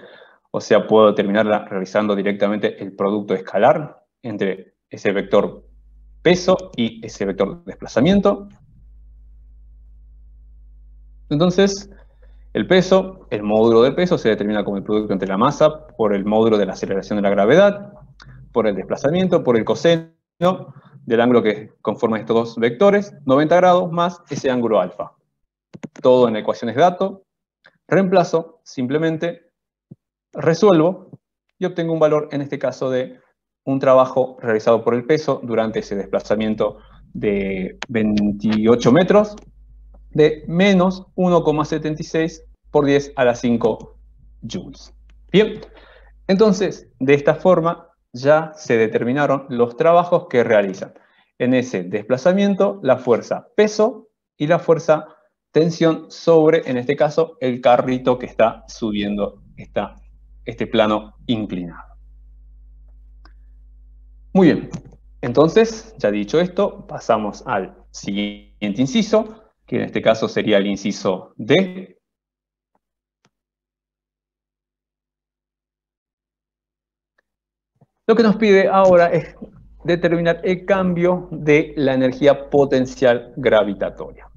o sea, puedo terminarla realizando directamente el producto escalar entre ese vector peso y ese vector desplazamiento. Entonces, el peso, el módulo del peso se determina como el producto entre la masa por el módulo de la aceleración de la gravedad, por el desplazamiento, por el coseno del ángulo que conforma estos dos vectores, 90 grados más ese ángulo alfa. Todo en ecuaciones de dato. Reemplazo, simplemente resuelvo y obtengo un valor, en este caso, de un trabajo realizado por el peso durante ese desplazamiento de 28 metros, de menos 1,76 por 10 a la 5 joules. Bien, entonces, de esta forma ya se determinaron los trabajos que realizan en ese desplazamiento la fuerza peso y la fuerza tensión sobre, en este caso, el carrito que está subiendo este plano inclinado. Muy bien, entonces, ya dicho esto, pasamos al siguiente inciso, que en este caso sería el inciso D. Lo que nos pide ahora es determinar el cambio de la energía potencial gravitatoria.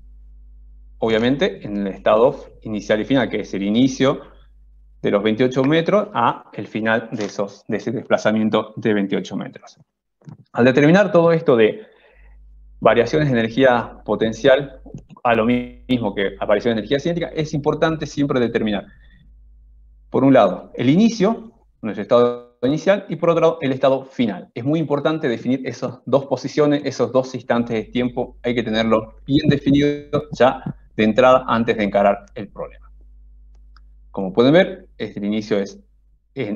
Obviamente, en el estado inicial y final, que es el inicio de los 28 metros a el final de ese desplazamiento de 28 metros. Al determinar todo esto de variaciones de energía potencial a lo mismo que aparición de energía cinética, es importante siempre determinar, por un lado, el inicio, nuestro estado inicial, y por otro lado, el estado final. Es muy importante definir esas dos posiciones, esos dos instantes de tiempo, hay que tenerlo bien definido ya de entrada antes de encarar el problema. Como pueden ver, el inicio es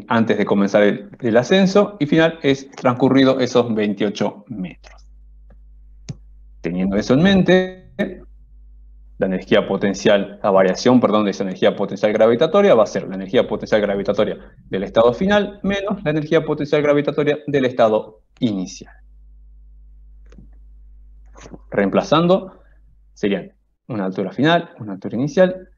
antes de comenzar el ascenso y final es transcurrido esos 28 metros. Teniendo eso en mente, la energía potencial, la variación, perdón, de esa energía potencial gravitatoria va a ser la energía potencial gravitatoria del estado final menos la energía potencial gravitatoria del estado inicial. Reemplazando, serían una altura final, una altura inicial.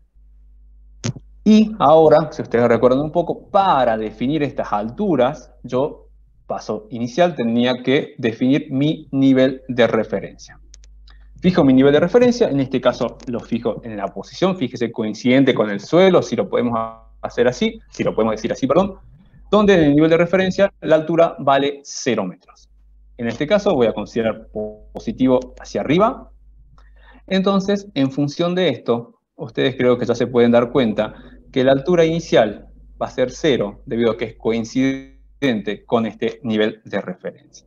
Y ahora, si ustedes recuerdan un poco, para definir estas alturas, yo, paso inicial, tenía que definir mi nivel de referencia. Fijo mi nivel de referencia, en este caso lo fijo en la posición, fíjese, coincidente con el suelo, si lo podemos hacer así, si lo podemos decir así, perdón, donde en el nivel de referencia la altura vale 0 metros. En este caso voy a considerar positivo hacia arriba. Entonces, en función de esto, ustedes creo que ya se pueden dar cuenta que la altura inicial va a ser 0, debido a que es coincidente con este nivel de referencia.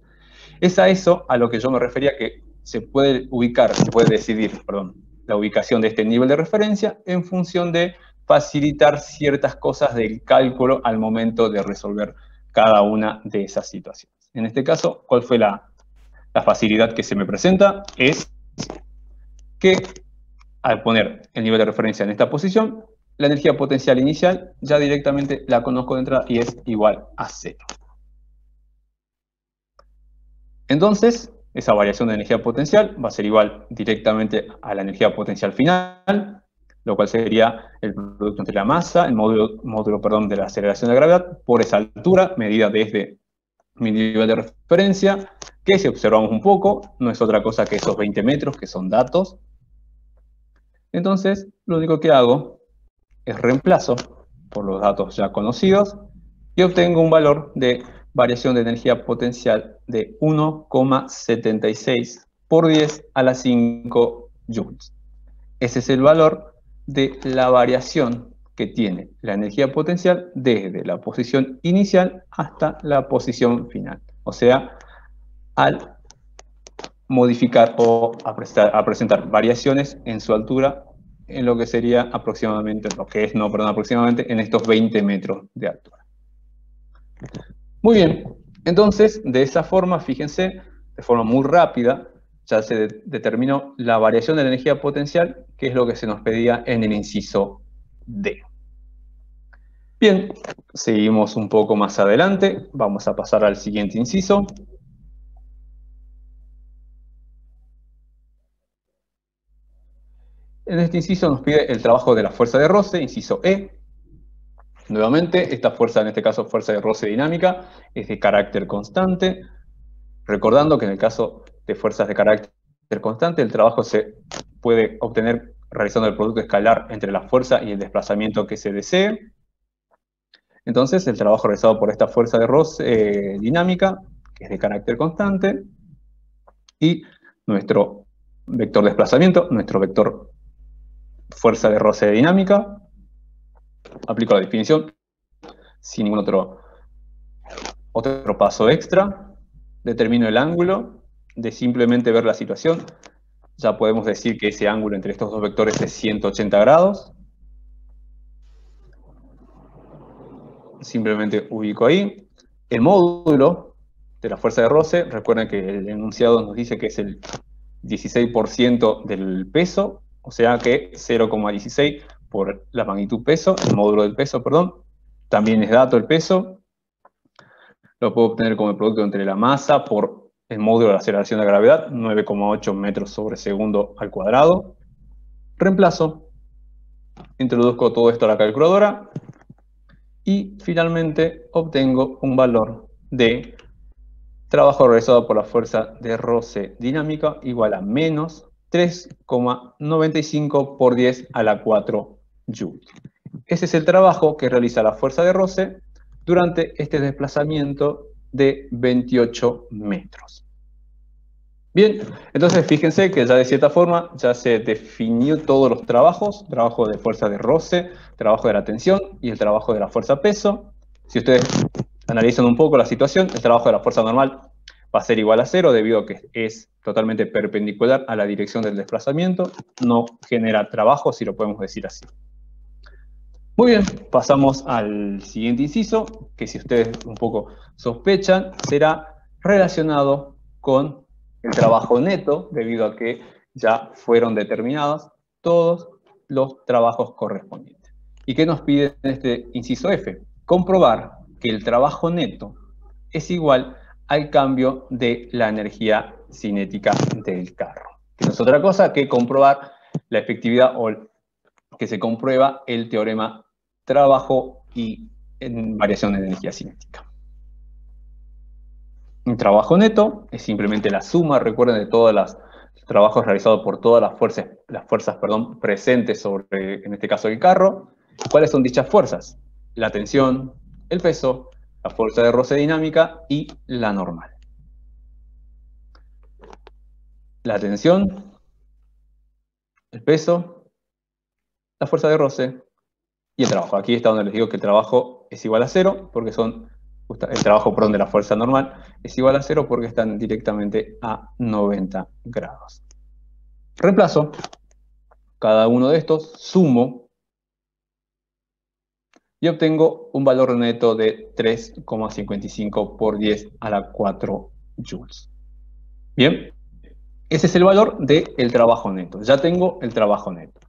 Es a eso a lo que yo me refería, que se puede ubicar, se puede decidir, perdón, la ubicación de este nivel de referencia en función de facilitar ciertas cosas del cálculo al momento de resolver cada una de esas situaciones. En este caso, ¿cuál fue la facilidad que se me presenta? Es que al poner el nivel de referencia en esta posición, la energía potencial inicial ya directamente la conozco de entrada y es igual a 0. Entonces, esa variación de energía potencial va a ser igual directamente a la energía potencial final, lo cual sería el producto entre la masa, el módulo de la aceleración de gravedad, por esa altura, medida desde mi nivel de referencia, que si observamos un poco, no es otra cosa que esos 20 metros, que son datos. Entonces, lo único que hago es reemplazo por los datos ya conocidos y obtengo un valor de variación de energía potencial de 1,76 por 10 a la 5 joules. Ese es el valor de la variación que tiene la energía potencial desde la posición inicial hasta la posición final. O sea, al modificar o a presentar variaciones en su altura en lo que sería aproximadamente, aproximadamente en estos 20 metros de altura. Muy bien, entonces de esa forma, fíjense, de forma muy rápida, ya se determinó la variación de la energía potencial, que es lo que se nos pedía en el inciso D. Bien, seguimos un poco más adelante, vamos a pasar al siguiente inciso. En este inciso nos pide el trabajo de la fuerza de roce, inciso E. Nuevamente, esta fuerza, en este caso fuerza de roce dinámica, es de carácter constante. Recordando que en el caso de fuerzas de carácter constante, el trabajo se puede obtener realizando el producto escalar entre la fuerza y el desplazamiento que se desee. Entonces, el trabajo realizado por esta fuerza de roce dinámica, que es de carácter constante, y nuestro vector desplazamiento, nuestro vector fuerza de roce dinámica, aplico la definición sin ningún otro paso extra, determino el ángulo, de simplemente ver la situación, ya podemos decir que ese ángulo entre estos dos vectores es 180 grados. Simplemente ubico ahí. El módulo de la fuerza de roce, recuerden que el enunciado nos dice que es el 16% del peso, o sea que 0,16 por la magnitud peso, el módulo del peso, perdón. También es dato el peso. Lo puedo obtener como el producto entre la masa por el módulo de la aceleración de gravedad, 9,8 metros sobre segundo al cuadrado. Reemplazo. Introduzco todo esto a la calculadora. Y finalmente obtengo un valor de trabajo realizado por la fuerza de roce dinámica igual a menos 3,95 por 10 a la 4 joules. Ese es el trabajo que realiza la fuerza de roce durante este desplazamiento de 28 metros. Bien, entonces fíjense que ya de cierta forma ya se definió todos los trabajos, trabajo de fuerza de roce, trabajo de la tensión y el trabajo de la fuerza peso. Si ustedes analizan un poco la situación, el trabajo de la fuerza normal va a ser igual a 0 debido a que es totalmente perpendicular a la dirección del desplazamiento, no genera trabajo, si lo podemos decir así. Muy bien, pasamos al siguiente inciso, que si ustedes un poco sospechan, será relacionado con el trabajo neto, debido a que ya fueron determinados todos los trabajos correspondientes. ¿Y qué nos pide en este inciso F? Comprobar que el trabajo neto es igual al cambio de la energía cinética del carro. Que no es otra cosa que comprobar la efectividad o que se comprueba el teorema trabajo y en variación de energía cinética. Un trabajo neto es simplemente la suma, recuerden, de todos los trabajos realizados por todas las fuerzas presentes sobre, en este caso, el carro. ¿Cuáles son dichas fuerzas? La tensión, el peso, la fuerza de roce dinámica y la normal. La tensión, el peso, la fuerza de roce y el trabajo. Aquí está donde les digo que el trabajo es igual a 0, porque el trabajo de la fuerza normal es igual a 0 porque están directamente a 90 grados. Reemplazo cada uno de estos, sumo y obtengo un valor neto de 3,55 por 10 a la 4 joules. Bien, ese es el valor del trabajo neto. Ya tengo el trabajo neto.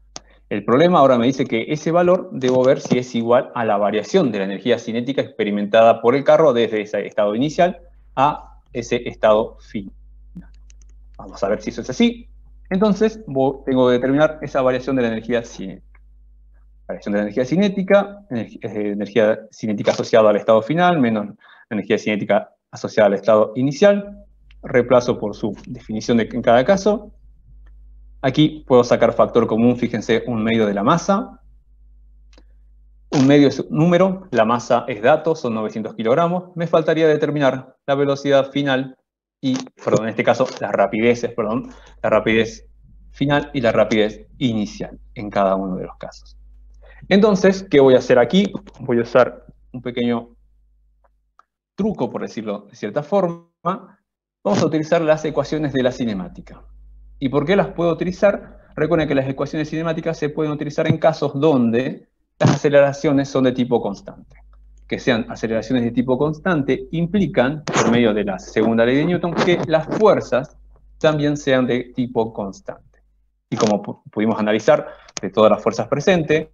El problema ahora me dice que ese valor debo ver si es igual a la variación de la energía cinética experimentada por el carro desde ese estado inicial a ese estado final. Vamos a ver si eso es así. Entonces, tengo que determinar esa variación de la energía cinética. Variación de la energía cinética asociada al estado final, menos la energía cinética asociada al estado inicial. Reemplazo por su definición en cada caso. Aquí puedo sacar factor común, fíjense, un medio de la masa. Un medio es un número, la masa es dato, son 900 kilogramos. Me faltaría determinar la velocidad final y, perdón, en este caso, las rapideces, perdón, la rapidez final y la rapidez inicial en cada uno de los casos. Entonces, ¿qué voy a hacer aquí? Voy a usar un pequeño truco, por decirlo de cierta forma. Vamos a utilizar las ecuaciones de la cinemática. ¿Y por qué las puedo utilizar? Recuerden que las ecuaciones cinemáticas se pueden utilizar en casos donde las aceleraciones son de tipo constante. Que sean aceleraciones de tipo constante implican, por medio de la segunda ley de Newton, que las fuerzas también sean de tipo constante. Y como pudimos analizar, de todas las fuerzas presentes,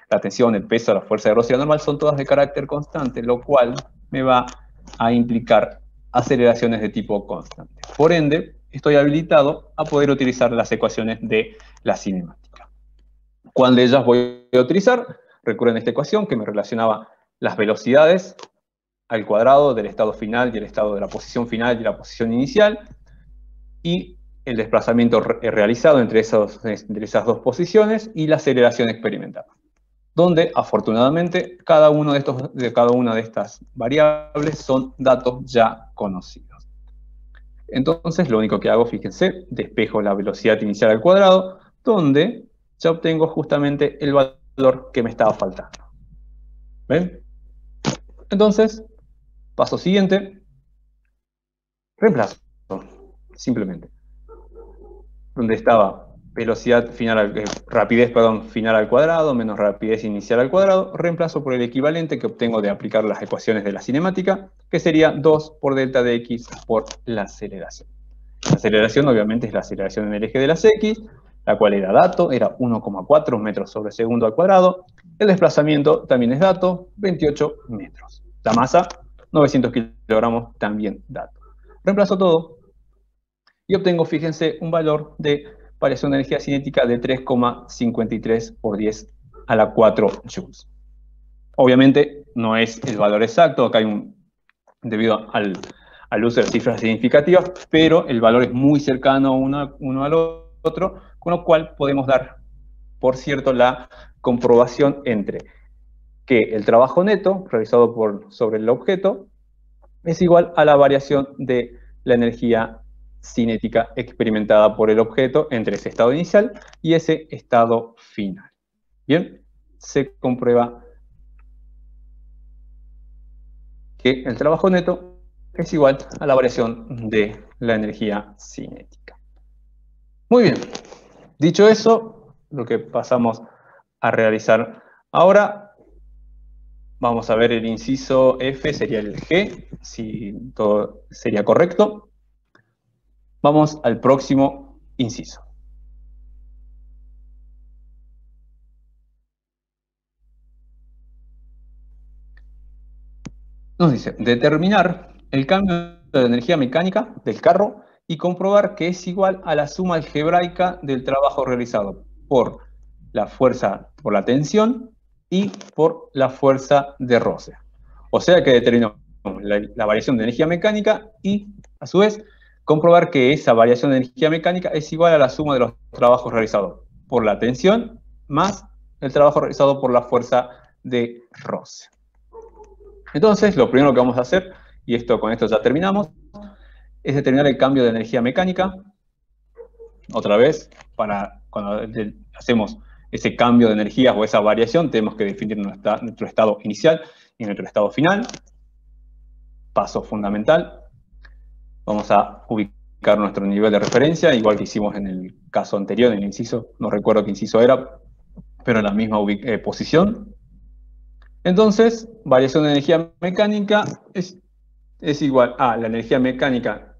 la tensión, el peso, la fuerza de velocidad normal son todas de carácter constante, lo cual me va a implicar aceleraciones de tipo constante. Por ende, estoy habilitado a poder utilizar las ecuaciones de la cinemática. ¿Cuál de ellas voy a utilizar? Recuerden esta ecuación que me relacionaba las velocidades al cuadrado del estado final y el estado de la posición final y la posición inicial, y el desplazamiento realizado entre esas dos posiciones y la aceleración experimental, donde afortunadamente cada una de estas variables son datos ya conocidos. Entonces lo único que hago, fíjense, despejo la velocidad inicial al cuadrado, donde ya obtengo justamente el valor que me estaba faltando. ¿Ven? Entonces, paso siguiente, reemplazo, simplemente. Donde estaba velocidad final rapidez final al cuadrado menos rapidez inicial al cuadrado, reemplazo por el equivalente que obtengo de aplicar las ecuaciones de la cinemática, que sería 2 por delta de x por la aceleración. La aceleración obviamente es la aceleración en el eje de las x, la cual era dato, era 1,4 metros sobre segundo al cuadrado. El desplazamiento también es dato, 28 metros. La masa, 900 kilogramos, también dato. Reemplazo todo y obtengo, fíjense, un valor de variación de energía cinética de 3,53 por 10 a la 4 joules. Obviamente no es el valor exacto, acá hay debido al uso de cifras significativas, pero el valor es muy cercano uno al otro, con lo cual podemos dar, por cierto, la comprobación entre que el trabajo neto realizado sobre el objeto es igual a la variación de la energía cinética experimentada por el objeto entre ese estado inicial y ese estado final. Bien, se comprueba que el trabajo neto es igual a la variación de la energía cinética. Muy bien, dicho eso, lo que pasamos a realizar ahora, vamos a ver el inciso F, sería el G, si todo sería correcto. Vamos al próximo inciso. Nos dice, determinar el cambio de energía mecánica del carro y comprobar que es igual a la suma algebraica del trabajo realizado por la fuerza, por la tensión y por la fuerza de roce. O sea que determinamos la variación de energía mecánica y, a su vez, comprobar que esa variación de energía mecánica es igual a la suma de los trabajos realizados por la tensión más el trabajo realizado por la fuerza de roce. Entonces, lo primero que vamos a hacer, y con esto ya terminamos, es determinar el cambio de energía mecánica. Otra vez, cuando hacemos ese cambio de energía o esa variación, tenemos que definir nuestro estado inicial y nuestro estado final. Paso fundamental. Vamos a ubicar nuestro nivel de referencia, igual que hicimos en el caso anterior, en el inciso, no recuerdo qué inciso era, pero en la misma posición. Entonces, variación de energía mecánica es igual a la energía mecánica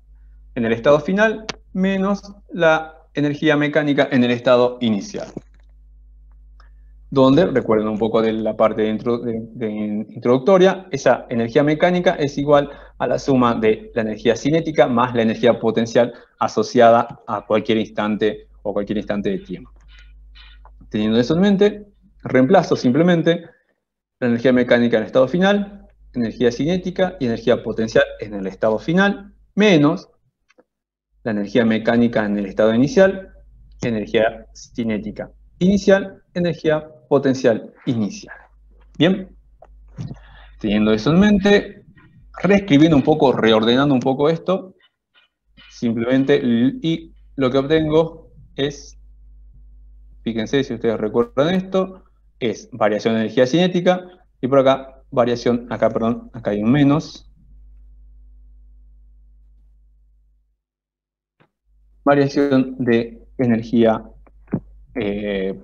en el estado final menos la energía mecánica en el estado inicial. Donde, recuerden un poco de la parte introductoria, esa energía mecánica es igual a la suma de la energía cinética más la energía potencial asociada a cualquier instante o cualquier instante de tiempo. Teniendo eso en mente, reemplazo simplemente la energía mecánica en el estado final, energía cinética y energía potencial en el estado final, menos la energía mecánica en el estado inicial, energía cinética inicial, energía potencial inicial. Bien, teniendo eso en mente, reescribiendo un poco, reordenando un poco esto, simplemente, y lo que obtengo es, fíjense si ustedes recuerdan esto, es variación de energía cinética, y por acá, acá hay un menos, variación de energía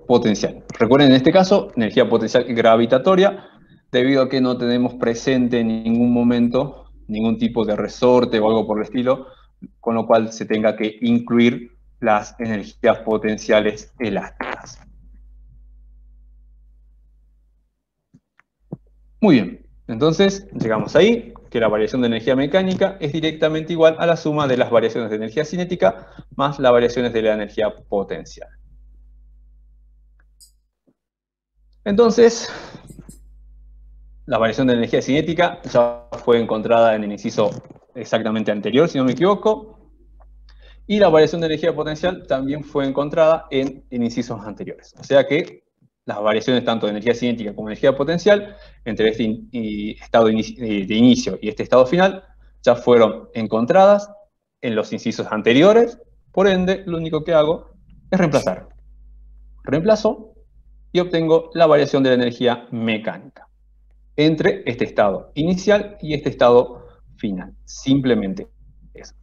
potencial. Recuerden, en este caso, energía potencial gravitatoria, debido a que no tenemos presente en ningún momento ningún tipo de resorte o algo por el estilo, con lo cual se tenga que incluir las energías potenciales elásticas. Muy bien, entonces llegamos ahí, que la variación de energía mecánica es directamente igual a la suma de las variaciones de energía cinética más las variaciones de la energía potencial. Entonces, la variación de energía cinética ya fue encontrada en el inciso exactamente anterior, si no me equivoco, y la variación de energía potencial también fue encontrada en incisos anteriores. O sea que las variaciones tanto de energía cinética como de energía potencial entre este estado de inicio y este estado final ya fueron encontradas en los incisos anteriores, por ende, lo único que hago es reemplazar. Reemplazo y obtengo la variación de la energía mecánica entre este estado inicial y este estado final. Simplemente eso.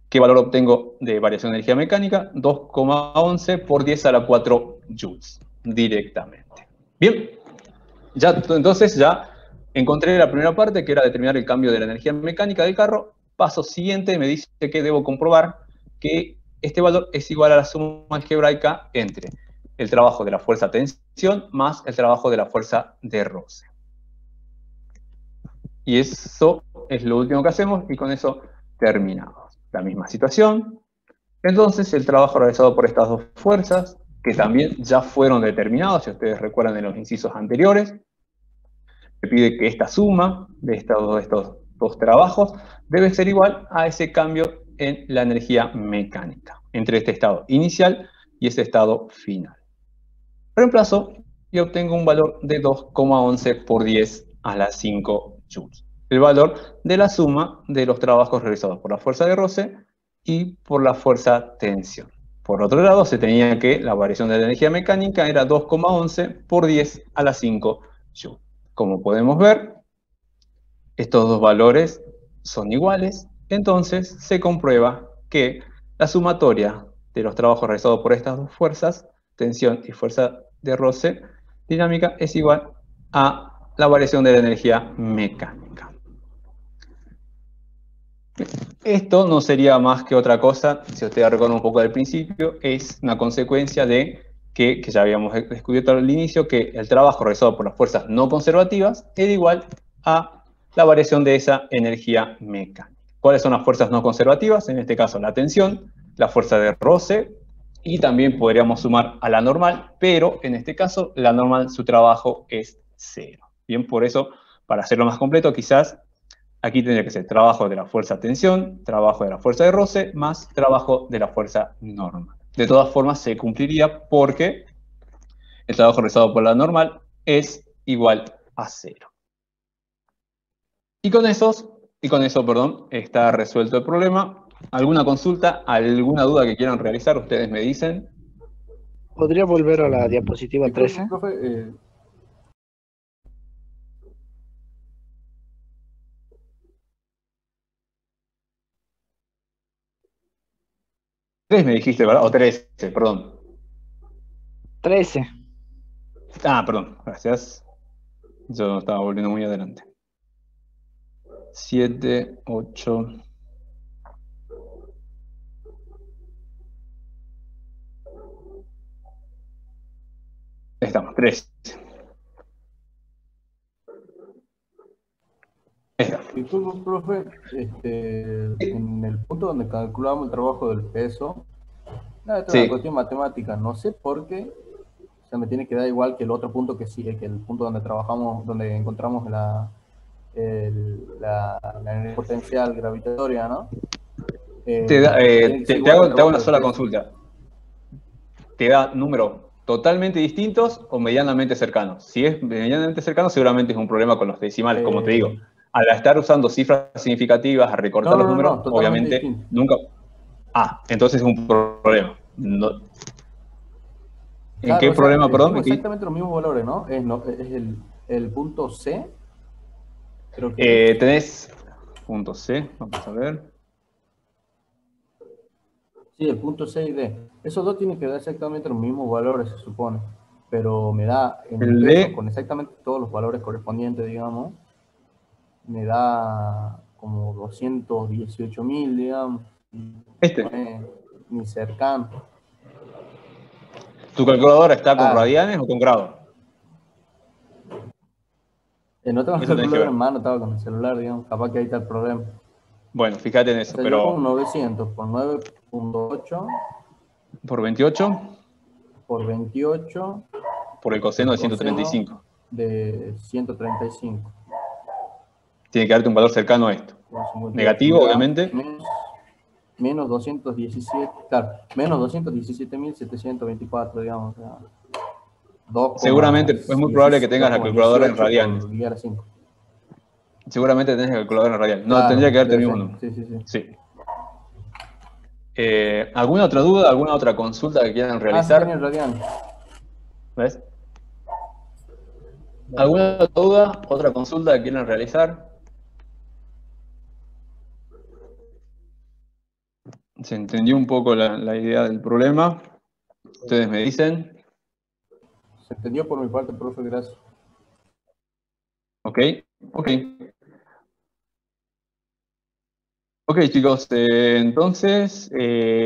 ¿Qué valor obtengo de variación de energía mecánica? 2,11 por 10 a la 4 joules, directamente. Bien, entonces ya encontré la primera parte, que era determinar el cambio de la energía mecánica del carro. Paso siguiente, me dice que debo comprobar que este valor es igual a la suma algebraica entre el trabajo de la fuerza tensión más el trabajo de la fuerza de roce. Y eso es lo último que hacemos y con eso terminamos. La misma situación. Entonces, el trabajo realizado por estas dos fuerzas, que también ya fueron determinados, si ustedes recuerdan en los incisos anteriores, me pide que esta suma de estos dos trabajos debe ser igual a ese cambio en la energía mecánica, entre este estado inicial y ese estado final. Reemplazo y obtengo un valor de 2,11 por 10 a la 5 joules. El valor de la suma de los trabajos realizados por la fuerza de roce y por la fuerza tensión. Por otro lado, se tenía que la variación de la energía mecánica era 2,11 por 10 a la 5 joules. Como podemos ver, estos dos valores son iguales, entonces se comprueba que la sumatoria de los trabajos realizados por estas dos fuerzas, tensión y fuerza de roce dinámica, es igual a la variación de la energía mecánica. Esto no sería más que otra cosa, si ustedes recuerdan un poco del principio, es una consecuencia de que ya habíamos descubierto al inicio, que el trabajo realizado por las fuerzas no conservativas era igual a la variación de esa energía mecánica. ¿Cuáles son las fuerzas no conservativas? En este caso la tensión, la fuerza de roce, y también podríamos sumar a la normal, pero en este caso la normal, su trabajo es 0. Bien, por eso, para hacerlo más completo, quizás aquí tendría que ser trabajo de la fuerza tensión, trabajo de la fuerza de roce, más trabajo de la fuerza normal. De todas formas, se cumpliría porque el trabajo realizado por la normal es igual a 0. Y con eso, está resuelto el problema. ¿Alguna consulta, alguna duda que quieran realizar? Ustedes me dicen. ¿Podría volver a la diapositiva 13? Profe, Tres me dijiste, ¿verdad? O 13, perdón. 13. Ah, perdón, gracias. Yo estaba volviendo muy adelante. 7, 8. Estamos, 3. Disculpe, profe, en el punto donde calculamos el trabajo del peso, nada, esto es una cuestión matemática, no sé por qué, o sea, me tiene que dar igual que el otro punto que sigue, que el punto donde trabajamos, donde encontramos la energía potencial gravitatoria, ¿no? Te hago una sola consulta. ¿Te da números totalmente distintos o medianamente cercanos? Si es medianamente cercano, seguramente es un problema con los decimales, como te digo. Al estar usando cifras significativas, a recortar los números, obviamente distinto. Nunca... Ah, entonces es un problema. No... ¿En claro, qué problema, perdón? Exactamente los mismos valores, ¿no? Es el punto C. Creo que tenés punto C, vamos a ver. Sí, el punto C y D. Esos dos tienen que dar exactamente los mismos valores, se supone. Pero me da, en el peso, con exactamente todos los valores correspondientes, digamos, me da como 218.000, digamos. Ni cercano. ¿Tu calculadora está con radianes o con grados? No tengo el calculador en mano, estaba con el celular, digamos. Capaz que ahí está el problema. Bueno, fíjate en eso, o sea, pero... Yo pongo 900 por 9.8. ¿Por 28? Por 28. Por el coseno de 135. De 135. Tiene que darte un valor cercano a esto. Negativo, obviamente. Menos 217, claro, menos 217.724, digamos. O sea, seguramente es muy probable que tengas la calculadora en radianes. Seguramente tenés la calculadora en radianes. No, claro, tendría que darte el mismo número. Sí. ¿Alguna otra duda, alguna otra consulta que quieran realizar? Sí, radianes. ¿Ves? ¿Alguna otra duda, otra consulta que quieran realizar? Se entendió un poco la idea del problema. Ustedes me dicen. Se entendió por mi parte, profe, gracias. Ok. Ok, chicos, entonces,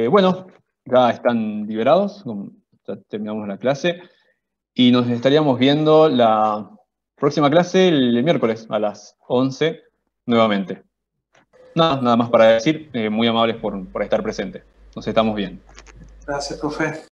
bueno, ya están liberados, ya terminamos la clase, y nos estaríamos viendo la próxima clase el miércoles a las 11 nuevamente. Nada más para decir, muy amables por estar presentes. Nos estamos viendo. Gracias, profe.